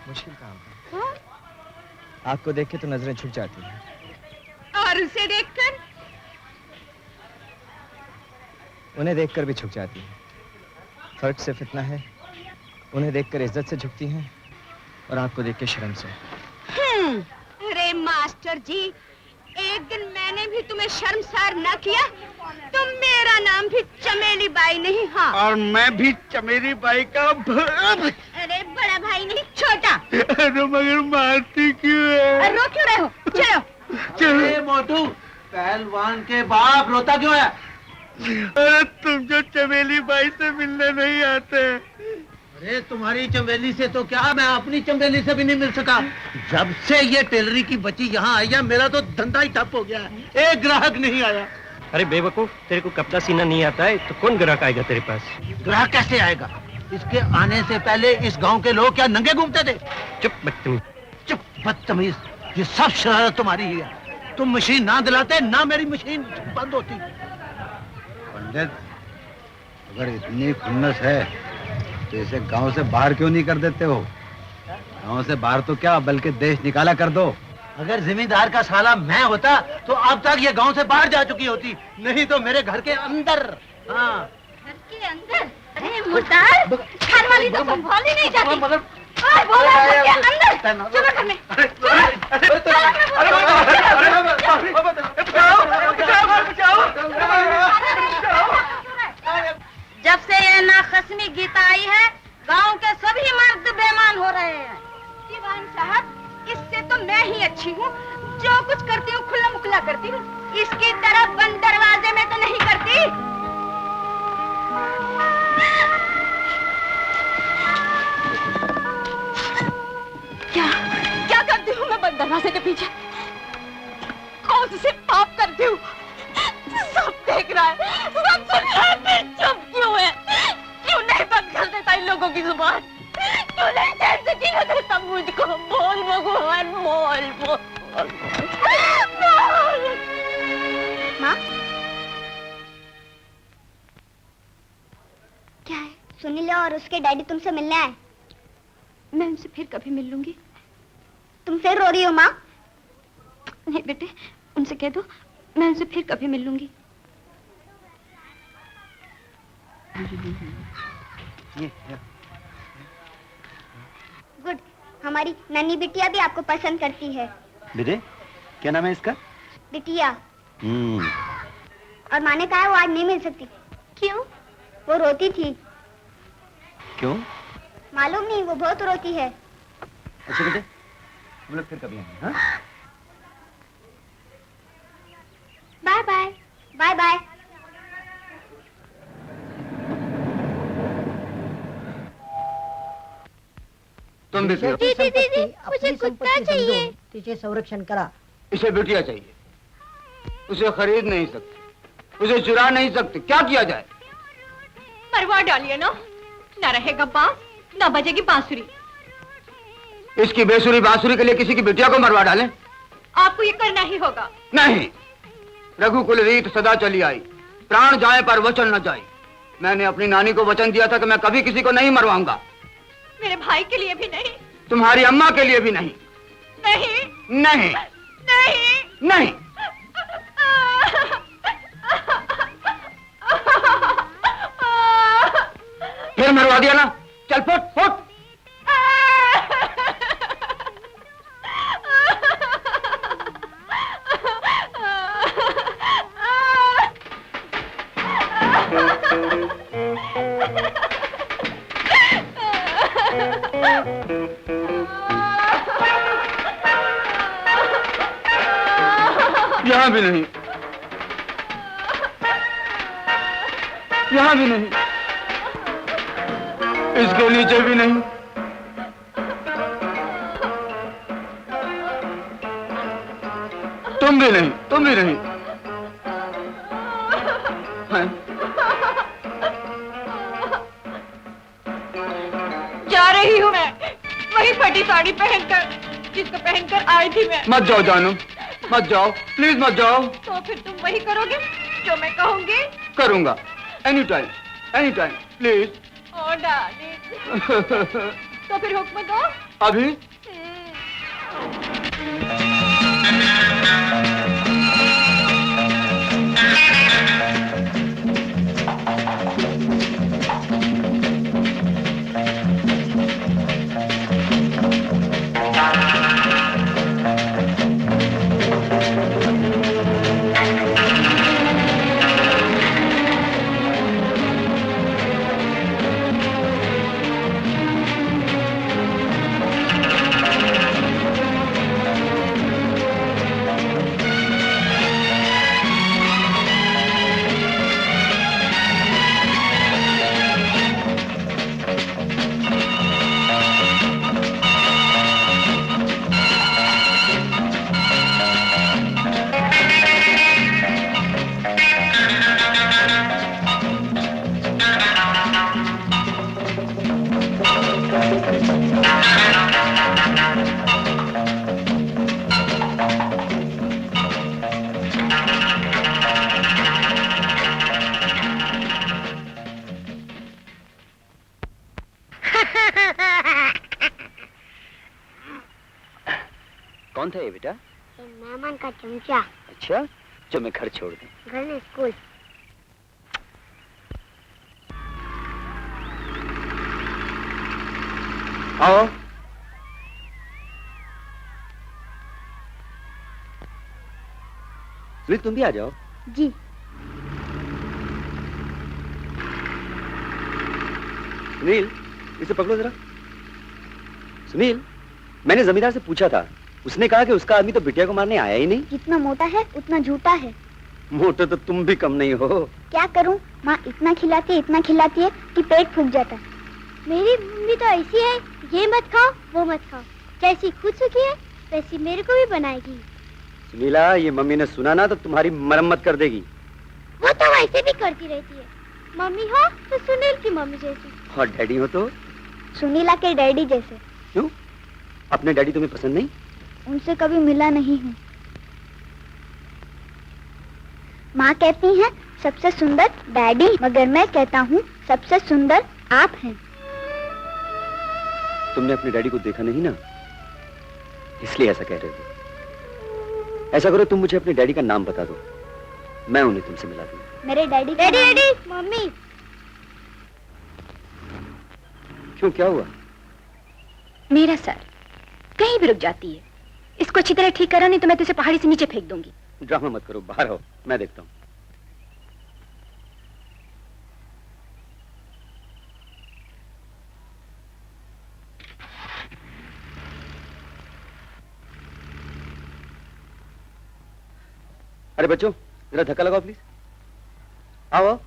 मुश्किल काम है। हाँ? आपको देख के तो नजरें झुक जाती हैं। और उसे देखकर? उन्हें देखकर भी झुक जाती हैं। फर्क सिर्फ इतना है, उन्हें देखकर इज्जत से झुकती हैं और आपको देख के शर्म से। अरे मास्टर जी, एक दिन मैंने भी तुम्हें शर्मसार न किया तो मेरा नाम भी चमेली बाई नहीं। हाँ, और मैं भी चमेली बाई का अरे बड़ा भाई नहीं, छोटा। अरे मगर मारती क्यों है? रो क्यों रहे हो? चलो। अरे मोटू, पहलवान के बाप रोता क्यों है? अरे तुम जो चमेली बाई से मिलने नहीं आते। अरे तुम्हारी चमेली से तो क्या, मैं अपनी चमेली से भी नहीं मिल सका। जब से ये टेलरी की बच्ची यहाँ आई है, मेरा तो धंधा ही ठप हो गया है, एक ग्राहक नहीं आया। अरे बेवकूफ, तेरे को कपड़ा सीना नहीं आता है तो कौन ग्राहक आएगा तेरे पास? ग्राहक कैसे आएगा? इसके आने से पहले इस गांव के लोग क्या नंगे घूमते थे? चुप बदतमीज। चुप बदतमीज, ये सब शरारत तुम्हारी ही है। तुम मशीन ना दिलाते ना मेरी मशीन बंद होती। पंडित, अगर इतनी खुन्नस है तो इसे गांव से बाहर क्यों नहीं कर देते हो? गांव से बाहर तो क्या, बल्कि देश निकाला कर दो। अगर जिम्मेदार का साला मैं होता तो अब तक ये गांव से बाहर जा चुकी होती, नहीं तो मेरे घर के अंदर। हाँ, घर के अंदर? अरे मुर्दार, घर वाली तो संभाल ही नहीं जाती। बोला घर के अंदर, चलो घर में। जब से ये नाखस्मी गीत आई है, गांव के सभी मर्द बेईमान हो रहे हैं। दीवान साहब, इससे तो मैं ही अच्छी हूँ, जो कुछ करती हूँ खुला मुखला करती हूँ, इसकी तरह बंद दरवाजे में तो नहीं करती। क्या क्या करती हूँ मैं बंद दरवाजे के पीछे? कौन से पाप करती हूँ? सब देख रहा है, सब सुन रहा है, फिर चुप क्यों है? क्यों नहीं बंद कर देता इन लोगों की जुबान? क्यों नहीं चैन से जीने देता मुझको? बोल भगवान, बोल बोल बोल। माँ, क्या है? सुनील और उसके डैडी तुमसे मिलने आए। मैं उनसे फिर कभी मिल लूंगी। तुम फिर रो रही हो माँ? नहीं बेटे, उनसे कह दो मैं उनसे फिर कभी मिल लूंगी। गुड, हमारी नन्ही बिटिया भी आपको पसंद करती है। बेटे, क्या नाम है इसका? बिटिया। और माँ ने कहा वो आज नहीं मिल सकती। क्यों? वो रोती थी। क्यों? मालूम नहीं, वो बहुत रोती है। अच्छा बेटे, हम लोग फिर कभी आएंगे। हाँ? Bye bye. Bye bye. तुम भी पियो। दीदी दीदी, मुझे कुत्ता चाहिए। तुझे संरक्षण करा। इसे बिटिया चाहिए, उसे खरीद नहीं सकते, उसे चुरा नहीं सकते, क्या किया जाए? मरवा डालिए ना, न रहेगा बांस, न बजेगी बांसुरी। इसकी बेसुरी बांसुरी के लिए किसी की बिटिया को मरवा डालें? आपको ये करना ही होगा। नहीं, रघुकुल रीत सदा चली आई, प्राण जाए पर वचन न जाए। मैंने अपनी नानी को वचन दिया था कि मैं कभी किसी को नहीं मरवाऊंगा। मेरे भाई के लिए भी नहीं। तुम्हारी अम्मा के लिए भी नहीं। नहीं नहीं नहीं नहीं। फिर मरवा दिया ना, चल फुट फुट। यहाँ भी नहीं, यहाँ भी नहीं, इसके नीचे भी नहीं, भी नहीं, तुम भी नहीं। हाँ? जा रही हूँ मैं, वही फटी साड़ी पहनकर जिसको पहनकर आई थी मैं। मत जाओ जानू, मत जाओ, प्लीज मत जाओ। तो फिर तुम वही करोगे जो मैं कहूँगी? करूंगा, any time, please. Oh darling. तो फिर हुक्म दो। अभी? कौन था ये बेटा? मेहमान का चमचा। अच्छा, जो मैं घर छोड़ दूं। घर में स्कूल। आओ। सुनील तुम भी आ जाओ। जी। सुनील इसे पकड़ो जरा। सुनील, मैंने जमींदार से पूछा था, उसने कहा कि उसका आदमी तो बिटिया को मारने आया ही नहीं। जितना मोटा है उतना झूठा है। मोटे तो तुम भी कम नहीं हो। क्या करूं, माँ इतना खिलाती है कि पेट फूक जाता है। मेरी मम्मी तो ऐसी है, ये मत खाओ वो मत खाओ, जैसी खुद सुखी है वैसी मेरे को भी बनाएगी। सुनीला, ये मम्मी ने सुना ना तो तुम्हारी मरम्मत कर देगी। वो तो वैसे भी करती रहती है। मम्मी हो तो सुनील की मम्मी जैसी, और डैडी हो तो सुनीला के डैडी जैसे। क्यों? अपने डैडी तुम्हें पसंद नहीं? उनसे कभी मिला नहीं हूँ। माँ कहती है सबसे सुंदर डैडी, मगर मैं कहता हूँ सबसे सुंदर आप हैं। तुमने अपने डैडी को देखा नहीं ना, इसलिए ऐसा कह रहे हो। ऐसा करो, तुम मुझे अपने डैडी का नाम बता दो, मैं उन्हें तुमसे मिला दूंगा। मेरे डैडी डैडी मम्मी। क्यों, क्या हुआ? मेरा सर कहीं भी रुक जाती है। इसको अच्छी तरह ठीक करो, नहीं तो मैं तुझे पहाड़ी से नीचे फेंक दूंगी। ड्रामा मत करो, बाहर हो, मैं देखता हूँ। अरे बच्चों, जरा धक्का लगाओ प्लीज। आओ आओ,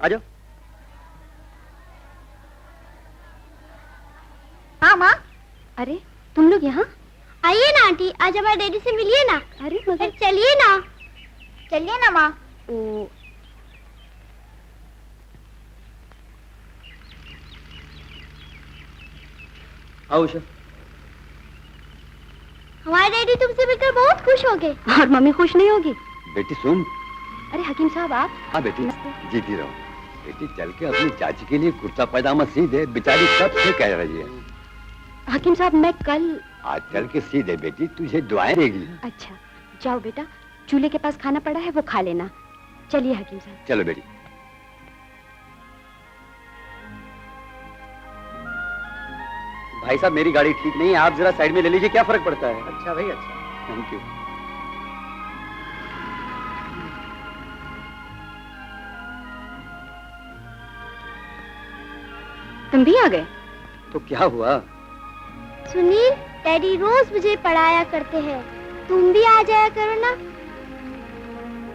आ जाओ। हाँ माँ। अरे तुम लोग यहाँ? आइए ना आंटी, आज हमारे डैडी से मिलिए ना। अरे मगर चलिए ना माँ। ओ, आओ उषा। हमारे डैडी तुमसे मिलकर बहुत खुश हो गए। और मम्मी खुश नहीं होगी? बेटी सुन। अरे हकीम साहब आप? हाँ बेटी, जीती रहो। बेटी चल के अपनी चाची के लिए कुर्ता पैजामा सी दे, बेचारी कब से कह रही है। हकीम साहब मैं कल। आज चल के सी दे बेटी, तुझे दुआएं देगी। अच्छा जाओ बेटा, चूल्हे के पास खाना पड़ा है वो खा लेना। चलिए हकीम साहब। चलो बेटी। भाई साहब मेरी गाड़ी ठीक नहीं है, आप जरा साइड में ले लीजिए, क्या फर्क पड़ता है? अच्छा भाई अच्छा। Thank you. तुम भी आ गए? तो क्या हुआ? सुनील, डैडी रोज मुझे पढ़ाया करते हैं, तुम भी आ जाया करो ना।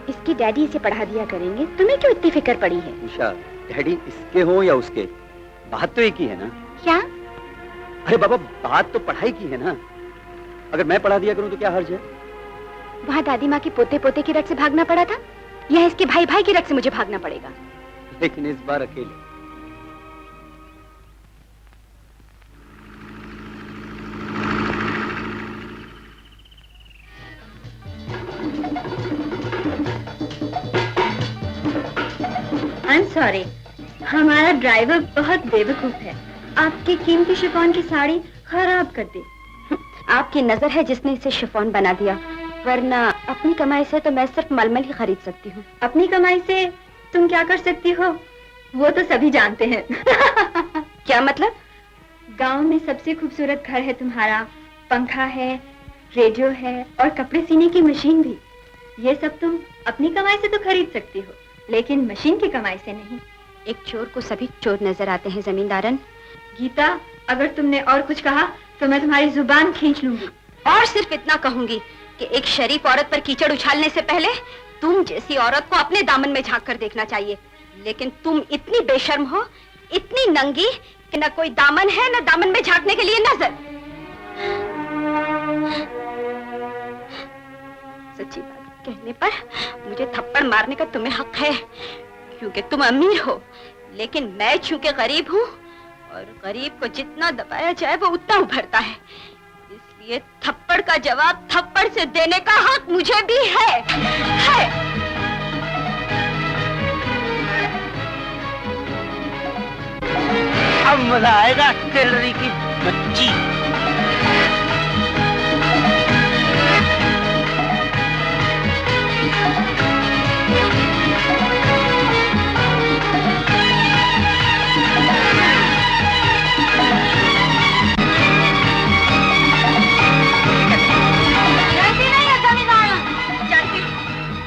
इसकी डैडी इसे पढ़ा दिया करेंगे, तुम्हें क्यों इतनी फिक्र पड़ी है? उषा, डैडी इसके हो या उसके, बात तो एक ही है ना। क्या? अरे बाबा, बात तो पढ़ाई की है ना। अगर मैं पढ़ा दिया करूं तो क्या हर्ज है? वहाँ दादी माँ के पोते पोते की रट से भागना पड़ा था, या इसके भाई भाई की रट से मुझे भागना पड़ेगा? लेकिन इस बार अकेले। आई एम सॉरी, हमारा ड्राइवर बहुत बेवकूफ है, आपकी कीमती शिफॉन की साड़ी खराब कर दी। आपकी नजर है जिसने इसे शिफॉन बना दिया, वरना अपनी कमाई से तो मैं सिर्फ मलमल ही खरीद सकती हूँ। अपनी कमाई से तुम क्या कर सकती हो वो तो सभी जानते हैं। क्या मतलब? गांव में सबसे खूबसूरत घर है तुम्हारा, पंखा है, रेडियो है और कपड़े सीने की मशीन भी। ये सब तुम अपनी कमाई से तो खरीद सकती हो, लेकिन मशीन की कमाई से नहीं। एक चोर को सभी चोर नजर आते हैं जमींदारन। गीता, अगर तुमने और कुछ कहा तो मैं तुम्हारी जुबान खींच लूंगी। और सिर्फ इतना कहूंगी कि एक शरीफ औरत पर कीचड़ उछालने से पहले तुम जैसी औरत को अपने दामन में झांक कर देखना चाहिए, लेकिन तुम इतनी बेशर्म हो, इतनी नंगी कि न कोई दामन है न दामन में झांकने के लिए नजर। सच्ची बात कहने पर मुझे थप्पड़ मारने का तुम्हें हक है, क्योंकि तुम अमीर हो, लेकिन मैं चूंकि गरीब हूँ और गरीब को जितना दबाया जाए वो उतना उभरता है, इसलिए थप्पड़ का जवाब थप्पड़ से देने का हक मुझे भी है। अब मजा आएगा टेलरी की बच्ची।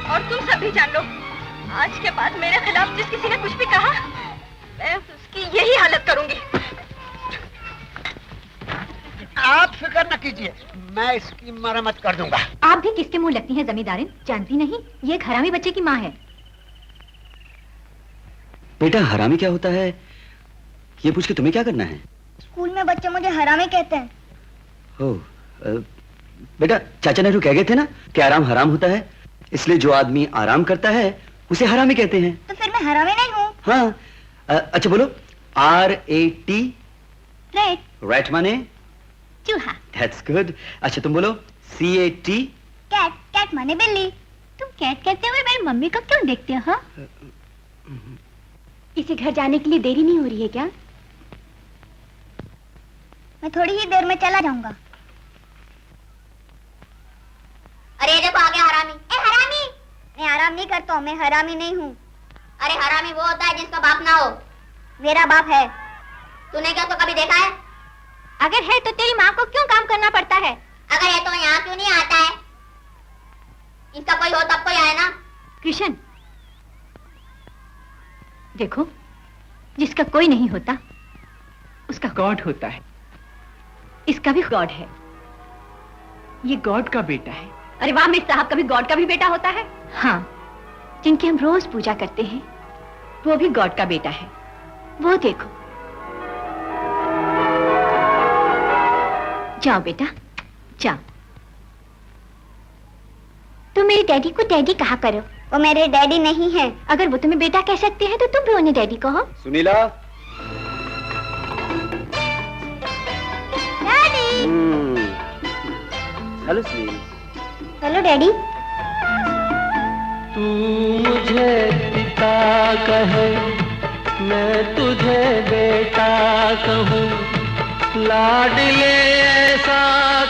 और तुम सब भी जान लो, आज के बाद मेरे खिलाफ जिस किसी ने कुछ भी कहा, मैं उसकी यही हालत करूंगी। आप फिक्र न कीजिए, मैं इसकी मरम्मत कर दूंगा। आप भी किसके मुंह लगती हैं जमींदारिन? जानती नहीं ये एक हरामी बच्चे की माँ है। बेटा, हरामी क्या होता है ये पूछ के तुम्हें क्या करना है? स्कूल में बच्चे मुझे हरामी कहते हैं। बेटा, चाचा नेहरू कह गए थे ना कि आराम हराम होता है, इसलिए जो आदमी आराम करता है उसे हरामी कहते हैं। तो फिर मैं हरामी नहीं हूँ? हाँ। अच्छा बोलो, RAT? राइट। राइट माने? चूहा। That's good. अच्छा तुम बोलो, CAT? कैट। कैट माने बिल्ली। तुम कैट कहते हुए मेरी मम्मी को क्यों देखते हो? इसी घर जाने के लिए देरी नहीं हो रही है क्या? मैं थोड़ी ही देर में चला जाऊंगा। अरे देखो आ गया हरामी। ए हरामी! मैं आराम नहीं करता हूँ, मैं हरामी नहीं हूँ। अरे हरामी वो होता है जिसका बाप ना हो। मेरा बाप है। तूने क्या तो कभी देखा है? अगर है तो तेरी माँ को क्यों काम करना पड़ता है? अगर है तो यहाँ क्यों नहीं आता है? इसका कोई हो तब कोई आए ना। कृष्ण, देखो, जिसका कोई नहीं होता उसका गॉड होता है। इसका भी गॉड है, ये गॉड का बेटा है। अरे वाह मिस साहब, कभी गॉड का भी बेटा होता है? हाँ, जिनकी हम रोज पूजा करते हैं वो भी गॉड का बेटा है। वो देखो। जाओ बेटा, जाओ। तुम मेरे डैडी को डैडी कहा करो, वो मेरे डैडी नहीं है। अगर वो तुम्हें बेटा कह सकते हैं तो तुम भी उन्हें डैडी कहो। Sunila. Daddy. Hello Sunil. Hello daddy. तू मुझे पिता कहे, मैं तुझे बेटा कहूँ, लाडले ऐसा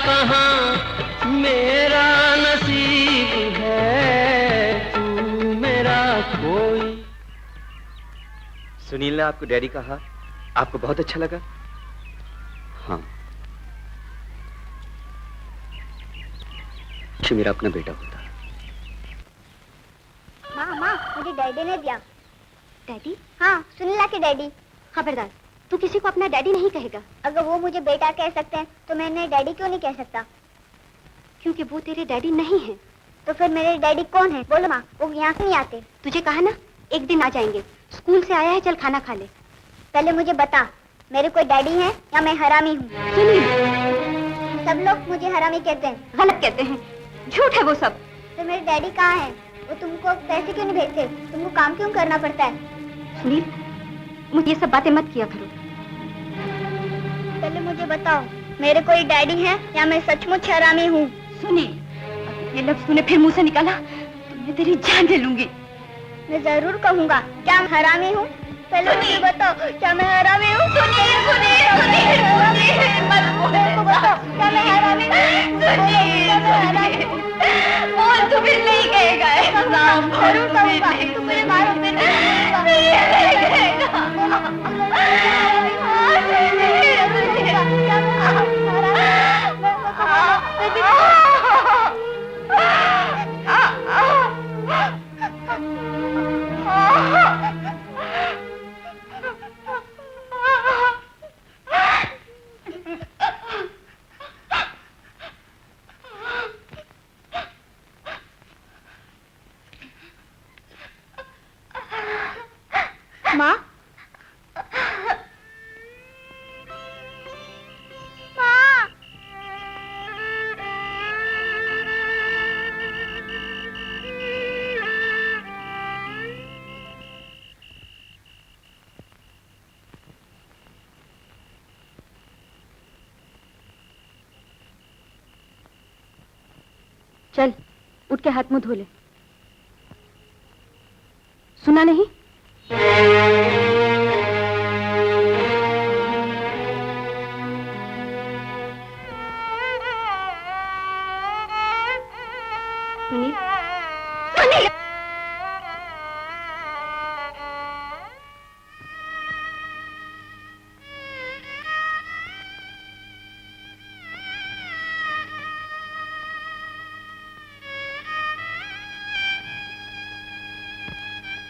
कहाँ मेरा नसीब है, तू मेरा कोई। सुनील ने आपको डैडी कहा, आपको बहुत अच्छा लगा? हाँ, ये मेरा अपना बेटा होता। माँ, मुझे डैडी ने दिया। डैडी? हाँ, सुनीला के डैडी। खबरदार, तू किसी को अपना डैडी नहीं कहेगा। अगर वो मुझे बेटा कह सकते हैं तो मैं इन्हें डैडी क्यों नहीं कह सकता? क्योंकि वो तेरे डैडी नहीं हैं। तो फिर मेरे डैडी कौन है? बोलो माँ, वो यहाँ नहीं आते। तुझे कहा ना, एक दिन आ जाएंगे। स्कूल से आया है, चल खाना खा ले। पहले मुझे बता, मेरे कोई डैडी है या मैं हरामी हूँ? सुनील, सब लोग मुझे हरामी कहते हैं। गलत कहते हैं, झूठ है वो सब। तो मेरे डैडी कहाँ हैं? वो तुमको पैसे क्यों नहीं भेजते? तुमको काम क्यों करना पड़ता है? सुनील, मुझे ये सब बातें मत किया करो। पहले मुझे बताओ, मेरे कोई डैडी है या मैं सचमुच हरामी हूँ? सुनील, ये लफ्ज तूने फिर मुंह से निकाला तो मैं तेरी जान ले लूंगी। मैं जरूर कहूँगा, क्या मैं हरामी हूँ? पहले मुझे बताओ, क्या मैं हरामी हूँ? सुनील, सुनील, सुनील, सुनील, मत बोल। बताओ, क्या मैं हरामी हूँ? सुनील, बोल, तू फिर नहीं कहेगा। जरूर कहूँगा, तुम मुझे मारो फिर माँ, चल, उठ के हाथ मुंह धो ले। सुना नहीं? सुनील, सुनील!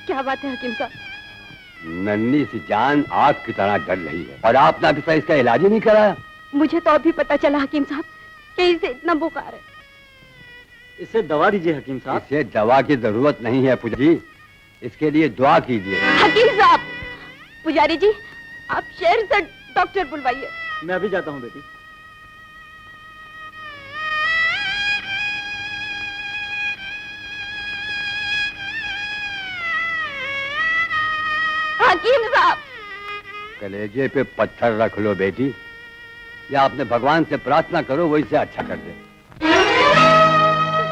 क्या बात है हकीम साहब? नन्ही सी जान आग की तरह जल रही है और आपने अभी तक इसका इलाज ही नहीं कराया। मुझे तो अभी पता चला हकीम साहब कि इसे इतना बुखार है। इसे दवा दीजिए हकीम साहब। इसे दवा की जरूरत नहीं है पुजारी जी, इसके लिए दुआ कीजिए। हकीम साहब, पुजारी जी, आप शहर से डॉक्टर बुलवाइए। मैं अभी जाता हूँ बेटी। हकीम साहब, कलेजे पे पत्थर रख लो बेटी, या अपने भगवान से प्रार्थना करो वो इसे अच्छा कर दे।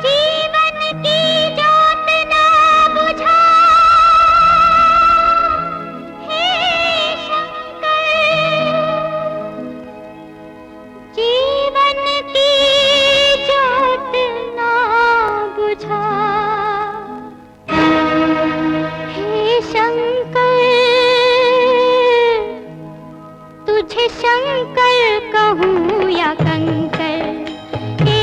जीवन की जोत ना बुझा हे शंकर, जीवन की जोत ना बुझा हे शंकर, तुझे शंकर कहूँ या कंकर, हे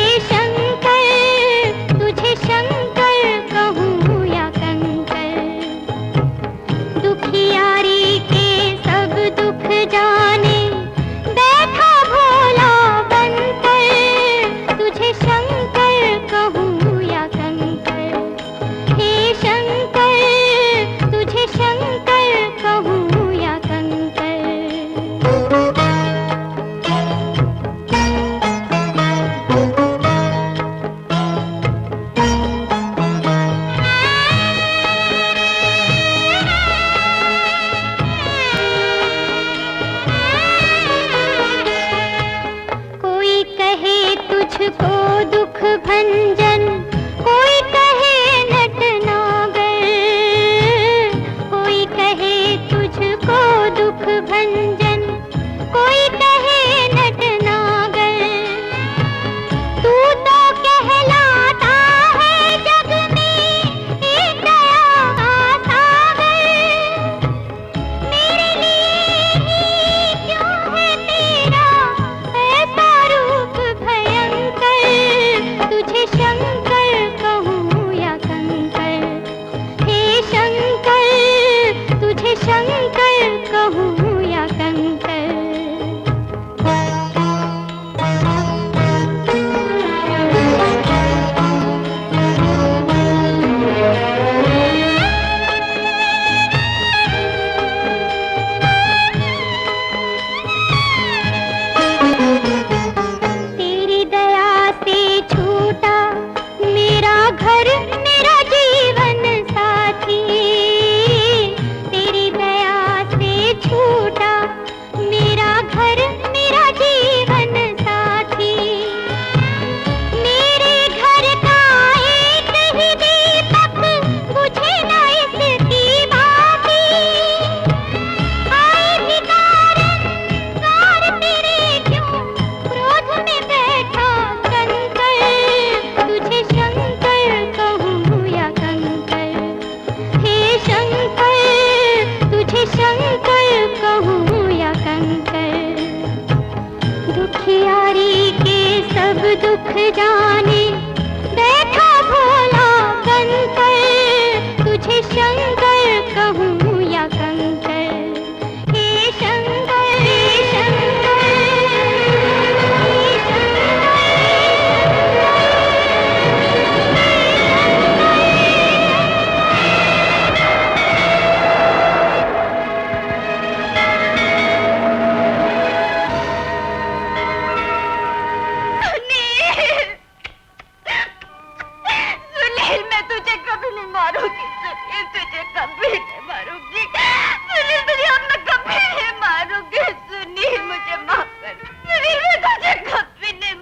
दुखियारी के सब दुख जाने बैठा भोला बनकर, तुझे शंकर कहूँ या कंकर, हे शंकर, हे शंकर, हे शंकर। सुनील, मैं तुझे कभी नहीं मारूंगी। सुनील, तुझे कभी नहीं मारूंगी। सुनील, तुझे अब मैं कभी नहीं मारूंगी। सुनील, मुझे माफ कर। सुनील, मैं तुझे कभी नहीं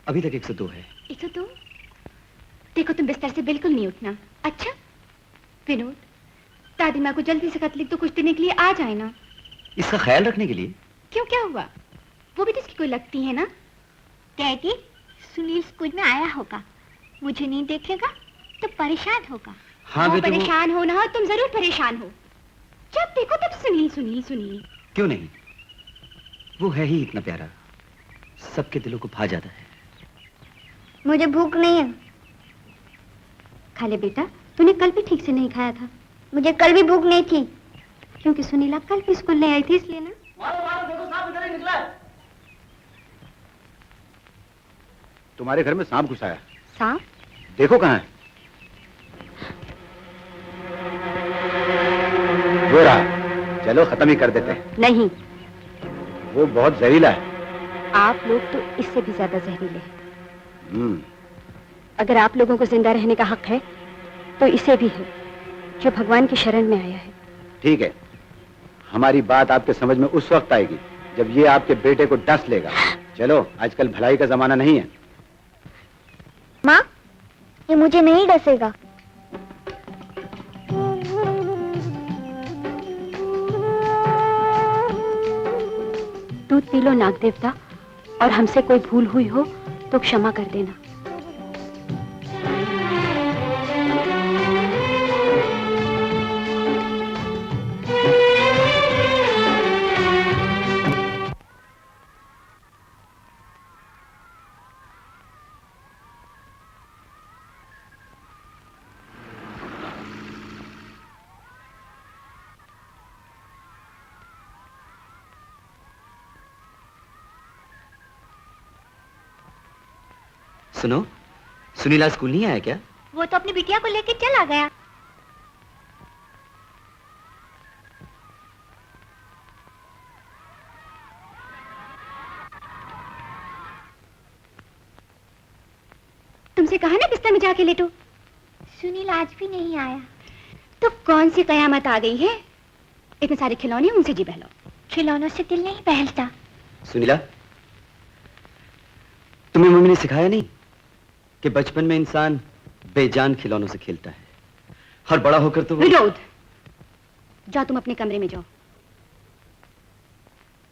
अभी तक 102 है। 102? देखो, तुम बिस्तर से बिल्कुल नहीं उठना। अच्छा विनोद, दादी माँ को जल्दी से खत लिख दो, कुछ देने के लिए आ जाए ना। इसका ख्याल रखने के लिए? क्यों, क्या हुआ? वो भी तो इसकी कोई लगती है ना। डैडी, सुनील स्कूल में आया होगा, मुझे नहीं देखेगा तो परेशान होगा। हाँ बेटे, परेशान हो ना, तुम जरूर परेशान हो। जब देखो तब सुनील सुनील सुनील। क्यों नहीं, वो है ही इतना प्यारा, सबके दिलों को भा जाता है। मुझे भूख नहीं है। खा ले बेटा, तूने कल भी ठीक से नहीं खाया था। मुझे कल भी भूख नहीं थी। क्योंकि सुनीला कल भी स्कूल नहीं आई थी, इसलिए ना। तुम्हारे घर में सांप घुसा है। सांप? देखो कहाँ है। वो रहा, चलो खत्म ही कर देते हैं। नहीं, वो बहुत जहरीला है। आप लोग तो इससे भी ज्यादा जहरीले हैं। अगर आप लोगों को जिंदा रहने का हक है तो इसे भी है, जो भगवान की शरण में आया है। ठीक है, हमारी बात आपके समझ में उस वक्त आएगी जब ये आपके बेटे को डस लेगा। चलो, आजकल भलाई का जमाना नहीं है। माँ, ये मुझे नहीं डसेगा। दूध पी लो नाग देवता, और हमसे कोई भूल हुई हो तो क्षमा कर देना। सुनो, सुनीला स्कूल नहीं आया क्या? वो तो अपनी बिटिया को लेकर चला गया। तुमसे कहा ना बिस्तर में जाके लेटो। सुनील आज भी नहीं आया। तो कौन सी कयामत आ गई है? इतने सारे खिलौने, उनसे जी बहलाओ। खिलौनों से दिल नहीं बहलता। सुनीला, तुम्हें मम्मी ने सिखाया नहीं कि बचपन में इंसान बेजान खिलौनों से खेलता है और बड़ा होकर तो विनोद, जाओ तुम अपने कमरे में जाओ।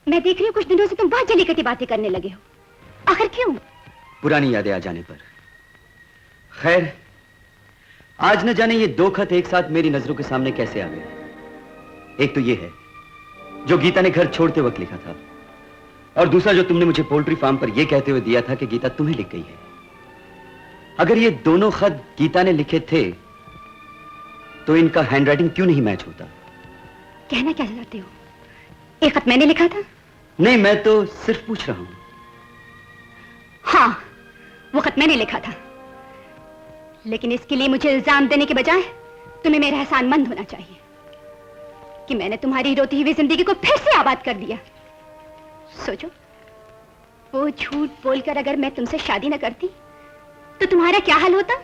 मैं देख रही हूँ कुछ दिनों से तुम बहुत जली कटी बातें करने लगे हो। आखिर क्यों? पुरानी यादें आ जाने पर। खैर, आज न जाने ये दो खत एक साथ मेरी नजरों के सामने कैसे आ गए। एक तो ये है जो गीता ने घर छोड़ते वक्त लिखा था, और दूसरा जो तुमने मुझे पोल्ट्री फार्म पर यह कहते हुए दिया था कि गीता तुम्हें लिख गई है। अगर ये दोनों खत गीता ने लिखे थे तो इनका हैंडराइटिंग क्यों नहीं मैच होता? कहना क्या चाहते हो? एक खत मैंने लिखा था? नहीं, मैं तो सिर्फ पूछ रहा हूं। हाँ, वो खत मैंने लिखा था, लेकिन इसके लिए मुझे इल्जाम देने के बजाय तुम्हें मेरा एहसानमंद होना चाहिए कि मैंने तुम्हारी रोती हुई जिंदगी को फिर से आबाद कर दिया। सोचो, वो झूठ बोलकर अगर मैं तुमसे शादी न करती तो तुम्हारा क्या हाल होता?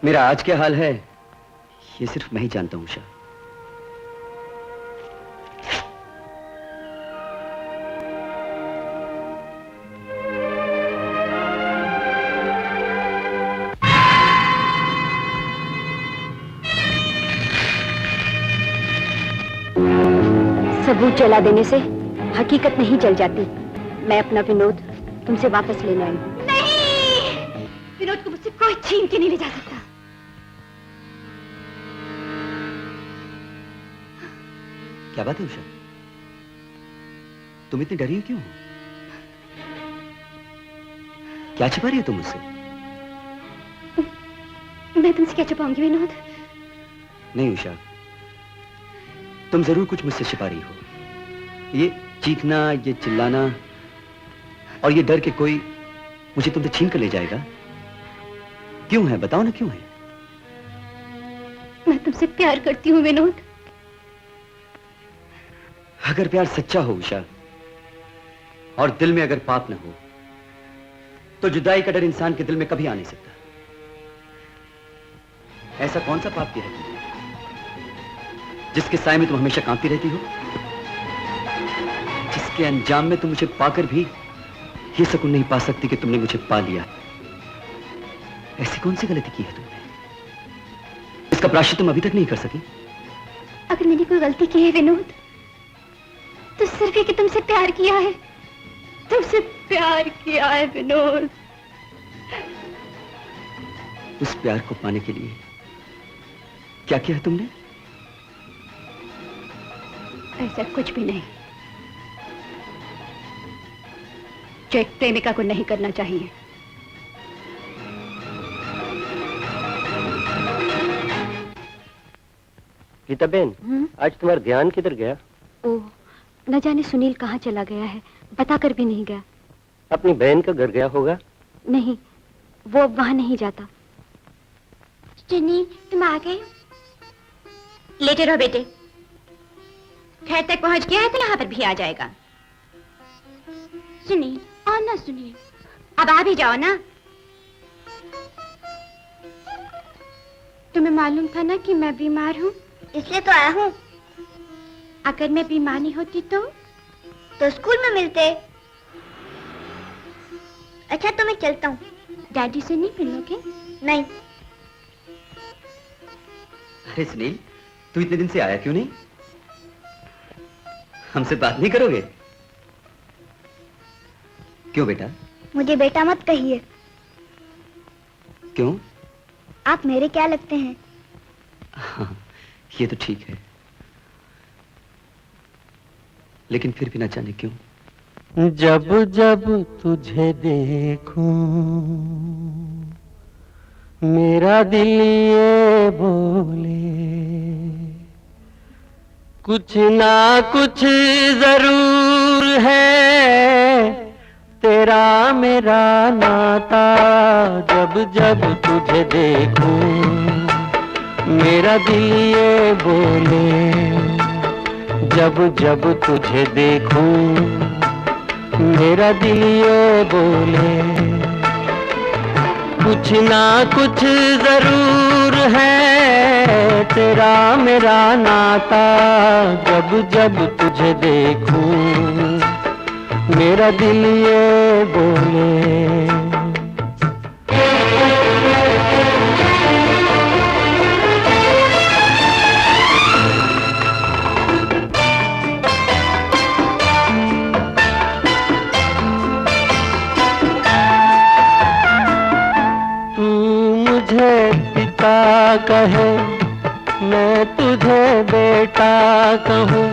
मेरा आज क्या हाल है ये सिर्फ मैं ही जानता हूं उषा। सबूत जला देने से हकीकत नहीं जल जाती। मैं अपना विनोद तुमसे वापस लेने आई हूँ। नहीं, विनोद को मुझसे कोई छीन के नहीं ले जा सकता। क्या बात है उषा, तुम इतनी डरी क्यों हो? क्या छिपा रही हो तुम मुझसे? मैं तुमसे क्या छुपाऊंगी विनोद? नहीं उषा, तुम जरूर कुछ मुझसे छिपा रही हो। ये चीखना, ये चिल्लाना और ये डर के कोई मुझे तुमसे छीन कर ले जाएगा, क्यों है? बताओ ना क्यों है? मैं तुमसे प्यार करती हूँ विनोद। अगर प्यार सच्चा हो उषा, और दिल में अगर पाप न हो, तो जुदाई का डर इंसान के दिल में कभी आ नहीं सकता। ऐसा कौन सा पाप किया है तुमने जिसके साए में तुम हमेशा कांपती रहती हो, जिसके अंजाम में तुम मुझे पाकर भी ये सुकून नहीं पा सकती कि तुमने मुझे पा लिया? ऐसी कौन सी गलती की है तुमने, इसका प्रायश्चित तुम अभी तक नहीं कर सकी? अगर मैंने कोई गलती की है विनोद, तो सिर्फ ये कि तुमसे प्यार किया है। तुमसे प्यार किया है विनोद। उस प्यार को पाने के लिए क्या किया है तुमने? ऐसा कुछ भी नहीं जो एक प्रेमिका को नहीं करना चाहिए। गीता बेन, आज तुम्हारा ध्यान किधर गया? ओह, न जाने सुनील कहाँ चला गया है, बताकर भी नहीं गया। अपनी बहन का घर गया होगा। नहीं, वो अब वहां नहीं जाता। सुनील, तुम आ गए? लेटे रहो बेटे, खैर तक पहुंच गया है तो यहाँ पर भी आ जाएगा। सुनील, और ना सुनील, अब आ भी जाओ ना। तुम्हें मालूम था ना कि मैं बीमार हूँ, इसलिए तो आया हूँ। अगर मैं बीमार नहीं होती तो स्कूल में मिलते। अच्छा तो मैं चलता हूँ। डैडी से नहीं मिलोगे? नहीं। अरे सुनील, तू इतने दिन से आया क्यों नहीं? हमसे बात नहीं करोगे? क्यों बेटा? मुझे बेटा मत कहिए। क्यों? आप मेरे क्या लगते हैं? हाँ, ये तो ठीक है, लेकिन फिर भी न जाने क्यों जब जब तुझे देखूं मेरा दिल ये बोले कुछ ना कुछ जरूर है तेरा मेरा नाता। जब जब तुझे देखूं मेरा दिल ये बोले जब जब तुझे देखूं मेरा दिल ये बोले कुछ ना कुछ जरूर है तेरा मेरा नाता। जब जब तुझे देखूं मेरा दिल ये बोले। कहे मैं तुझे बेटा कहूँ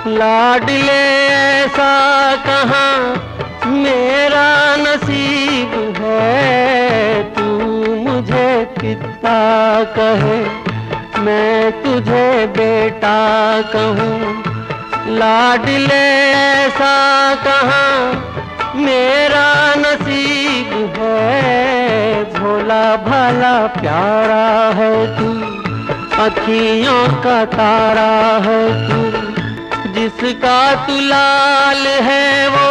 लाडले ऐसा कहाँ मेरा नसीब है। तू मुझे पिता कहे मैं तुझे बेटा कहूँ लाडले ऐसा कहाँ मेरा नसीब है। भोला भाला प्यारा है तू अखियों का तारा है तू जिसका तू लाल है वो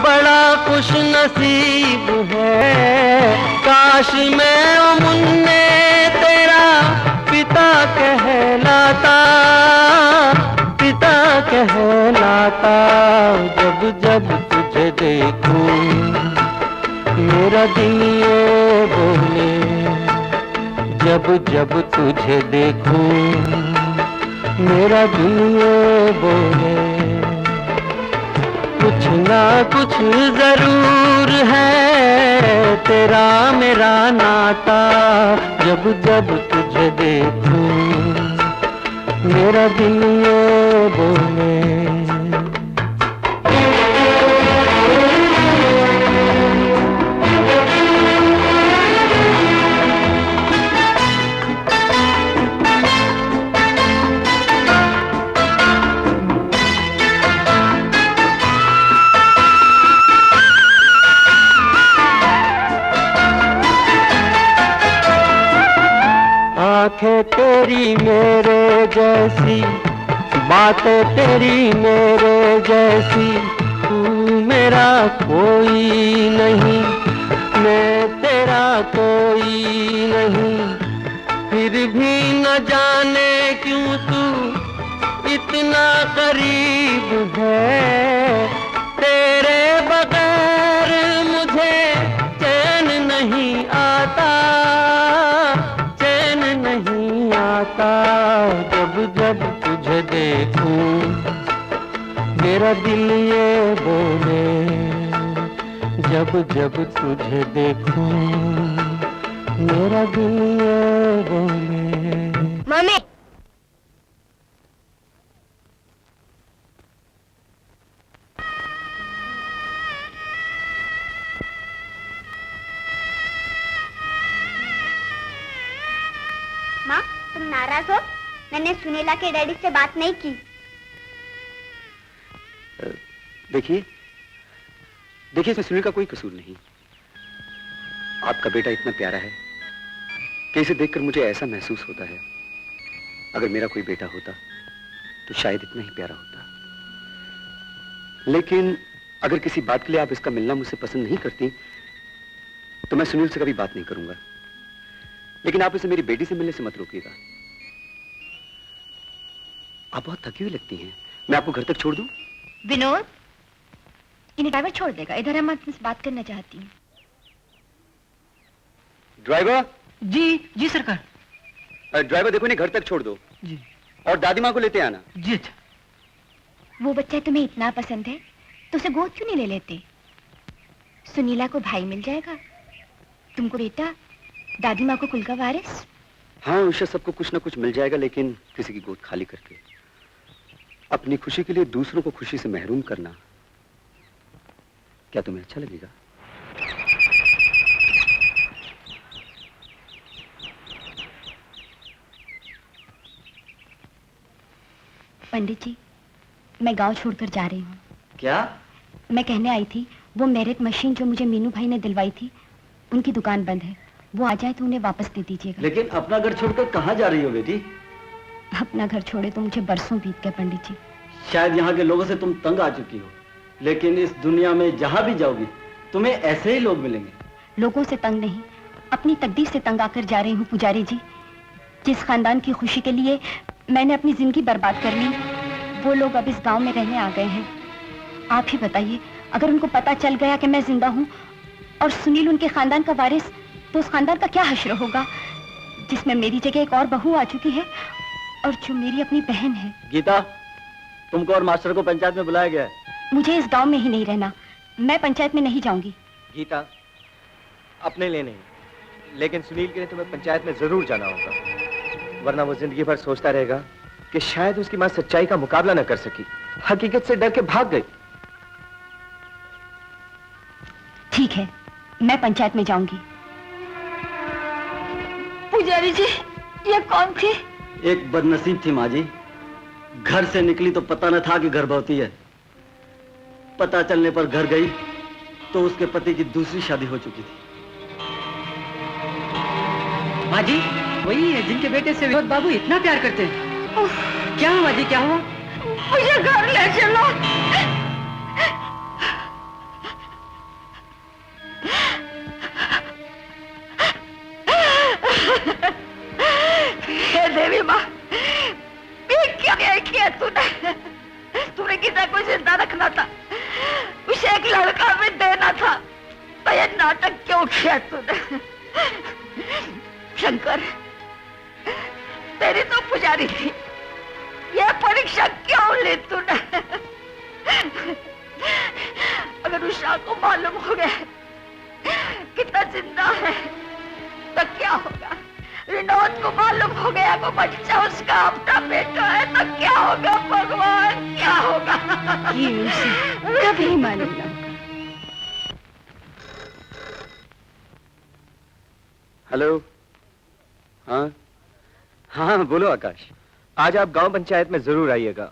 बड़ा खुश नसीब है। काश मैं ओ मुन्ने तेरा पिता कहलाता पिता कहलाता। जब जब तुझे देखूं मेरा दिल ये बोले जब जब तुझे देखूं मेरा दिल ये बोले कुछ ना कुछ जरूर है तेरा मेरा नाता, जब जब तुझे देखूं मेरा दिल ये बोले। आंखें तेरी मेरे जैसी, बातें तेरी मेरे जैसी, तू मेरा कोई नहीं, मैं तेरा कोई नहीं, फिर भी न जाने क्यों तू इतना करीब है, तेरे बगैर मुझे चैन नहीं आता, चैन नहीं आता, जब जब तुझे देखूं मेरा दिल ये बोले, जब जब तुझे देखूं मेरा दिल ये बोले। मम्मी माँ, तुम नाराज हो? मैंने सुनीला के डैडी से बात नहीं की। देखिए इसमें सुनील का कोई कसूर नहीं। आपका बेटा इतना प्यारा है कि इसे देखकर मुझे ऐसा महसूस होता है, अगर मेरा कोई बेटा होता तो शायद इतना ही प्यारा होता। लेकिन अगर किसी बात के लिए आप इसका मिलना मुझसे पसंद नहीं करती तो मैं सुनील से कभी बात नहीं करूंगा। लेकिन आप इसे मेरी बेटी से मिलने से मत रोकिएगा। आप बहुत थकी हुई लगती हैं, मैं आपको घर तक छोड़ दूं? विनोद, इन्हें ड्राइवर छोड़ देगा, इधर मैं तुमसे बात करना चाहती हूँ। ड्राइवर। जी सरकार। ड्राइवर देखो, इन्हें घर तक छोड़ दो जी, और दादी माँ को लेते आना। जी। वो बच्चा तुम्हें इतना पसंद है तो उसे गोद क्यों नहीं ले लेते? सुनीला को भाई मिल जाएगा, तुमको बेटा, दादी माँ को कुल का वारिस। हाँ, उसे सबको कुछ ना कुछ मिल जाएगा, लेकिन किसी की गोद खाली करके अपनी खुशी के लिए दूसरों को खुशी से महरूम करना क्या तुम्हें अच्छा लगेगा? पंडित जी, मैं गांव छोड़कर जा रही हूँ। क्या? मैं कहने आई थी, वो मेरिट मशीन जो मुझे मीनू भाई ने दिलवाई थी, उनकी दुकान बंद है, वो आ जाए तो उन्हें वापस दे दीजिएगा। लेकिन अपना घर छोड़कर कहाँ जा रही हो बेटी? अपना घर छोड़े तो मुझे बरसों बीत गए पंडित जी। शायद यहाँ के लोगों से तुम तंग आ चुकी हो, लेकिन इस दुनिया में जहाँ भी जाओगी तुम्हें ऐसे ही लोग मिलेंगे। लोगों से तंग नहीं, अपनी तकदीर से तंग आकर जा रही हूँ पुजारी जी। जिस खानदान की खुशी के लिए मैंने अपनी जिंदगी बर्बाद कर ली, वो लोग अब इस गांव में रहने आ गए हैं। आप ही बताइए, अगर उनको पता चल गया कि मैं जिंदा हूँ और सुनील उनके खानदान का वारिस, तो उस खानदान का क्या हश्र होगा जिसमें मेरी जगह एक और बहू आ चुकी है और जो मेरी अपनी बहन है। गीता, तुमको और मास्टर को पंचायत में बुलाया गया है। मुझे इस गांव में ही नहीं रहना, मैं पंचायत में नहीं जाऊंगी। गीता, अपने लिए नहीं, लेकिन सुनील के लिए तुम्हें पंचायत में जरूर जाना होगा, वरना वो जिंदगी भर सोचता रहेगा कि शायद उसकी मां सच्चाई का मुकाबला न कर सकी, हकीकत से डर के भाग गई। ठीक है, मैं पंचायत में जाऊंगी। पुजारी जी, ये कौन थी? एक बदनसीब थी माँ जी, घर से निकली तो पता न था कि गर्भवती है। पता चलने पर घर गई तो उसके पति की दूसरी शादी हो चुकी थी। माँ जी, वही है जिनके बेटे से विनोद बाबू इतना प्यार करते हैं। क्या हुआ जी, क्या हुआ? मुझे घर ले चलो। हे देवी माँ, क्या किया तूने? तूने गीता को जिंदा रखना था, उसे एक लड़का भी देना था, तो ये नाटक क्यों किया तूने? शंकर, तेरी तो पुजारी थी, परीक्षा क्यों ली तूने? अगर उषा को मालूम हो गया कितना जिंदा है तो क्या होगा? विनोद को मालूम हो गया वो बच्चा उसका अपना बेटा है तो क्या होगा? भगवान क्या होगा? ये उसे कभी मालूम ना होगा। हेलो। हाँ हाँ बोलो आकाश। आज आप गांव पंचायत में जरूर आइएगा।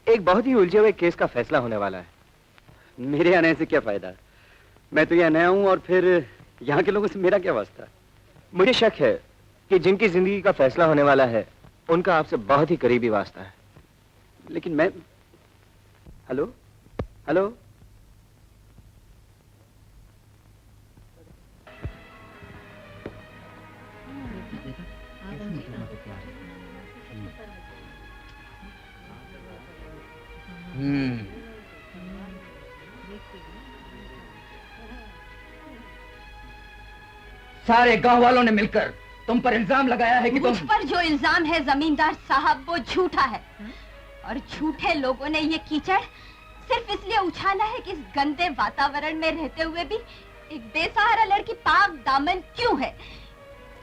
एक बहुत ही उलझे हुए केस का फैसला होने वाला है। मेरे आने से क्या फायदा? मैं तो यहाँ नया हूँ और फिर यहाँ के लोगों से मेरा क्या वास्ता? मुझे शक है कि जिनकी जिंदगी का फैसला होने वाला है उनका आपसे बहुत ही करीबी वास्ता है। लेकिन मैं... हेलो हेलो। सारे गांव वालों ने मिलकर तुम पर इल्जाम लगाया है कि मुझ पर जो इल्जाम है जमींदार साहब वो झूठा है। और झूठे लोगों ने ये कीचड़ सिर्फ इसलिए उछाला है कि इस गंदे वातावरण में रहते हुए भी एक बेसहारा लड़की पाक दामन क्यों है?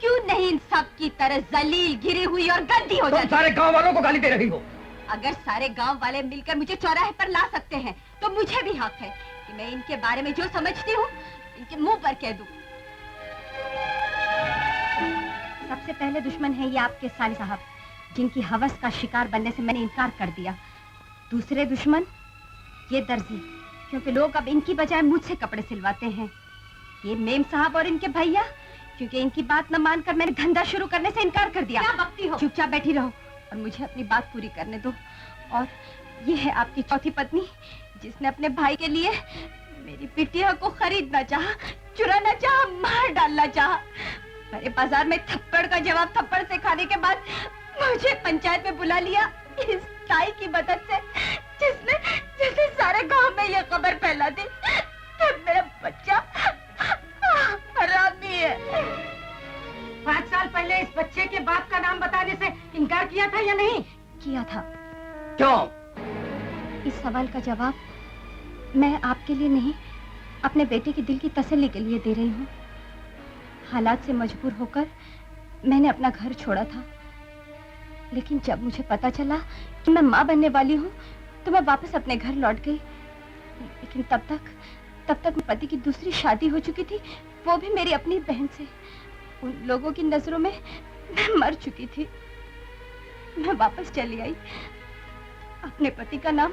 क्यों नहीं इन सब की तरह जलील, गिरी हुई और गंदी हो जाती? सारे गांव वालों को गाली दे रही हो। अगर सारे गांव वाले मिलकर मुझे चौराहे पर ला सकते हैं तो मुझे भी हक है कि मैं इनके बारे में जो समझती हूँ इनके मुंह पर कह दूं। सबसे पहले दुश्मन है ये आपके साली साहब, जिनकी हवस का शिकार बनने से मैंने इनकार कर दिया। दूसरे दुश्मन ये दर्जी, क्योंकि लोग अब इनकी बजाय मुझसे कपड़े सिलवाते हैं। ये मेम साहब और इनके भैया, क्योंकि इनकी बात न मानकर मैंने धंधा शुरू करने से इनकार कर दिया। क्या बकती हो? चुपचाप बैठी रहो और मुझे अपनी बात पूरी करने दो। और ये है आपकी चौथी पत्नी, जिसने अपने भाई के लिए मेरी बिटिया को खरीदना चाहा, चुराना चाहा, मार डालना चाहा। मेरे बाजार में थप्पड़ का जवाब थप्पड़ से खाने के बाद मुझे पंचायत में बुला लिया इस ताई की मदद से, जिसने सारे गांव में ये खबर फैला दी कि मेरा बच्चा हरामी है। 5 साल पहले इस बच्चे के बाप का नाम बताने से इनकार किया था या नहीं? किया था। क्यों? इस सवाल का जवाब मैं आपके लिए नहीं, अपने बेटे के दिल की तसल्ली के लिए दे रही हूँ। हालात से मजबूर होकर मैंने अपना घर छोड़ा था, लेकिन जब मुझे पता चला कि मैं माँ बनने वाली हूँ तो मैं वापस अपने घर लौट गई। लेकिन तब तक मेरे पति की दूसरी शादी हो चुकी थी, वो भी मेरी अपनी बहन से। उन लोगों की नजरों में मैं मर चुकी थी। मैं वापस चली आई, अपने पति का नाम,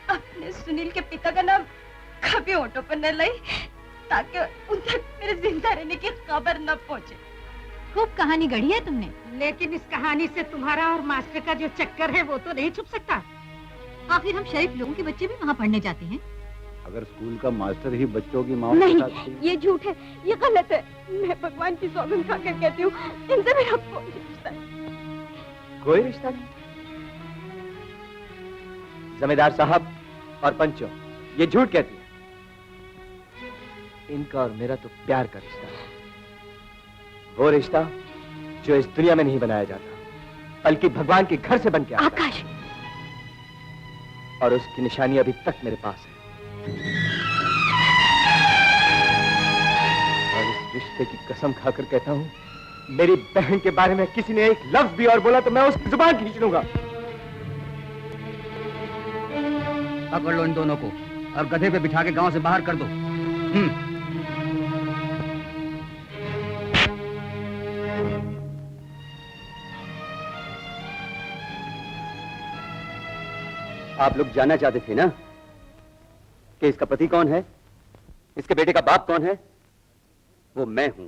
अपने सुनील के पिता का नाम कभी ऑटो पर न लाई, ताकि उन तक मेरे जिंदा रहने की खबर न पहुंचे। खूब कहानी गढ़ी है तुमने, लेकिन इस कहानी से तुम्हारा और मास्टर का जो चक्कर है वो तो नहीं छुप सकता। आखिर हम शरीफ लोगों के बच्चे भी वहाँ पढ़ने जाते हैं। अगर स्कूल का मास्टर ही बच्चों की माँ नहीं, ये झूठ है, ये गलत है। मैं भगवान की सौगंध खाकर कहती हूँ, इनसे मेरा कोई रिश्ता नहीं। कोई रिश्ता नहीं? जमींदार साहब और पंचों, ये झूठ कहती है। इनका और मेरा तो प्यार का रिश्ता है, वो रिश्ता जो इस दुनिया में नहीं बनाया जाता, बल्कि भगवान के घर से बन के आता। आकाश। और उसकी निशानी अभी तक मेरे पास है। और इस रिश्ते की कसम खाकर कहता हूँ, मेरी बहन के बारे में किसी ने एक लफ्ज भी और बोला तो मैं उसकी जुबान खींच लूंगा। पकड़ लो इन दोनों को और गधे पे बिठा के गांव से बाहर कर दो। आप लोग जानना चाहते थे ना कि इसका पति कौन है, इसके बेटे का बाप कौन है? वो मैं हूं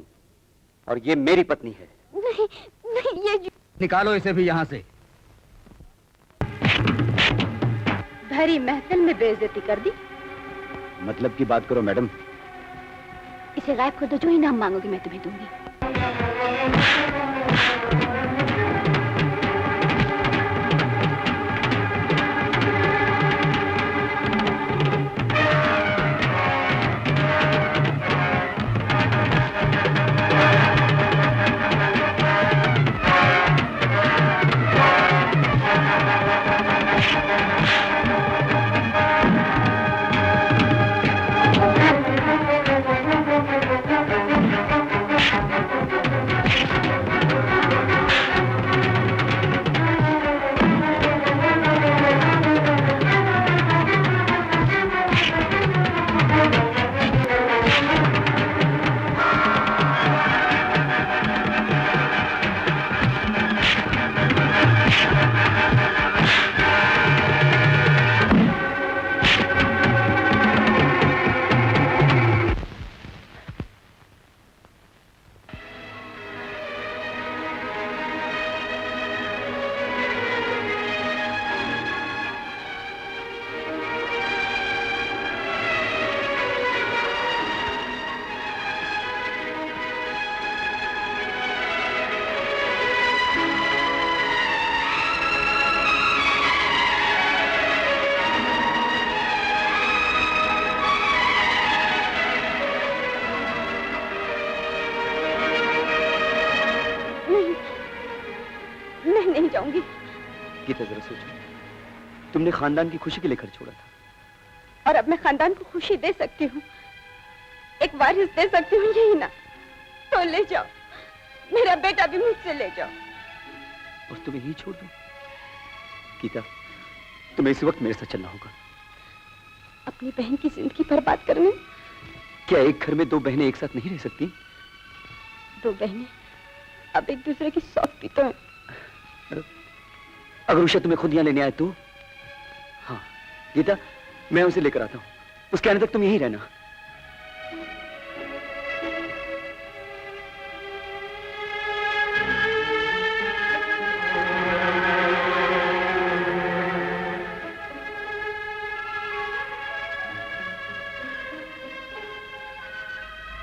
और ये मेरी पत्नी है। नहीं, नहीं, ये निकालो इसे भी यहाँ से। भरी महफिल में बेइज्जती कर दी। मतलब की बात करो मैडम। इसे गायब कर दो, जो ही नाम मांगोगे मैं तुम्हें दूंगी। जाऊंगी। गीता जरा सोचो, तुमने खानदान की खुशी के लिए घर छोड़ा था, और अब मैं खानदान को खुशी दे सकती हूँ, एक वारिस दे सकती हूँ, यही ना? तो ले जाओ, मेरा बेटा भी मुझसे ले जाओ। और तुम्हें यही छोड़ दूं? गीता, तुम्हें इस वक्त मेरे साथ चलना होगा। अपनी बहन की जिंदगी बर्बाद करने? क्या एक घर में दो बहनें एक साथ नहीं रह सकती? दो बहनें अब एक दूसरे की सौंपती तो हैं। अगर उषा तुम्हें खुद यहाँ लेने आए तो? हाँ गीता, मैं उसे लेकर आता हूँ, उसके आने तक तुम यहीं रहना।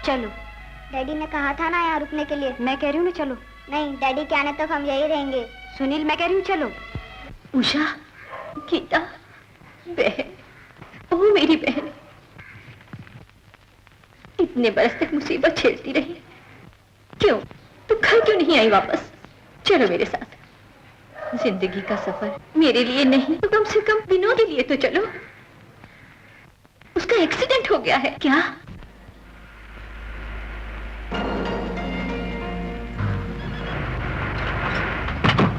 चलो, डैडी ने कहा था ना यहाँ रुकने के लिए। मैं कह रही हूँ ना चलो। नहीं, डैडी के आने तक हम यही रहेंगे। सुनील, मैं कह रही हूँ चलो। उषा, गीता, बहन, ओ मेरी बहन, इतने बरस तक मुसीबत झेलती रही, क्यों तू घर क्यों नहीं आई वापस? चलो मेरे साथ। जिंदगी का सफर मेरे लिए नहीं तो कम से कम विनोद के लिए तो चलो। उसका एक्सीडेंट हो गया है। क्या?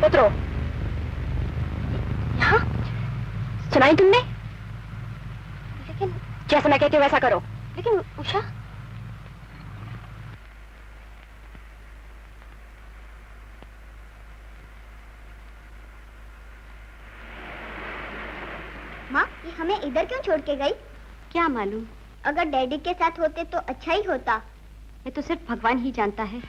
उतरो। यहाँ सुनाई तुमने? लेकिन जैसा मैं कहती हूँ वैसा करो। लेकिन उषा, माँ, ये हमें इधर क्यों छोड़ के गई? क्या मालूम, अगर डैडी के साथ होते तो अच्छा ही होता। मैं तो सिर्फ भगवान ही जानता है।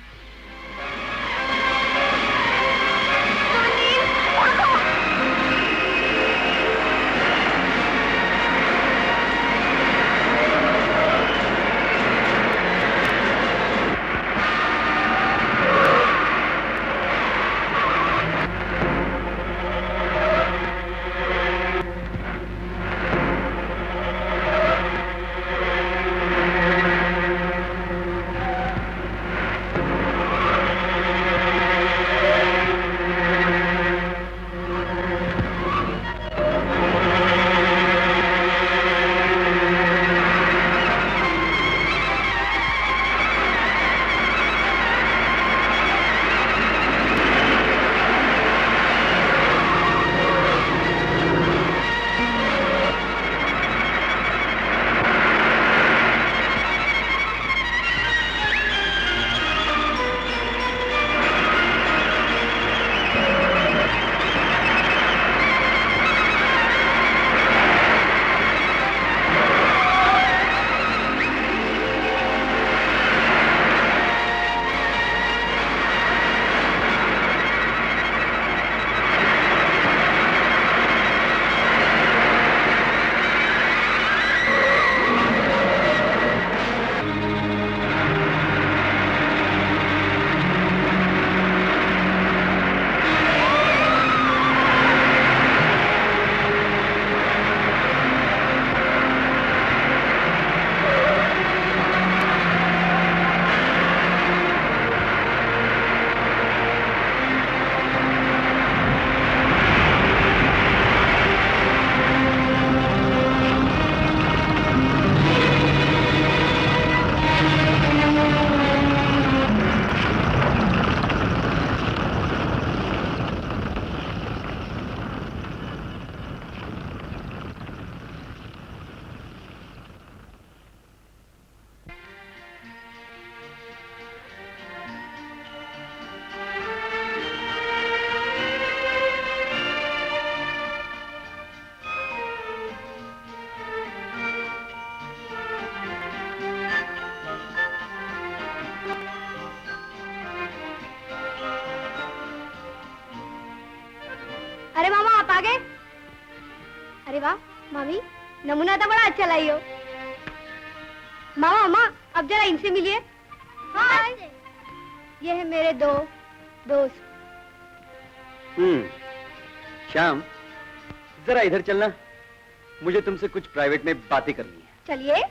अरे मामा, आप आ गए? अरे वाह मामी, नमूना तो बड़ा अच्छा लाई हो। मामा, मामा, अब जरा इनसे मिलिए। हाय, ये है मेरे दो दोस्त। श्याम, जरा इधर चलना, मुझे तुमसे कुछ प्राइवेट में बातें करनी है। चलिए।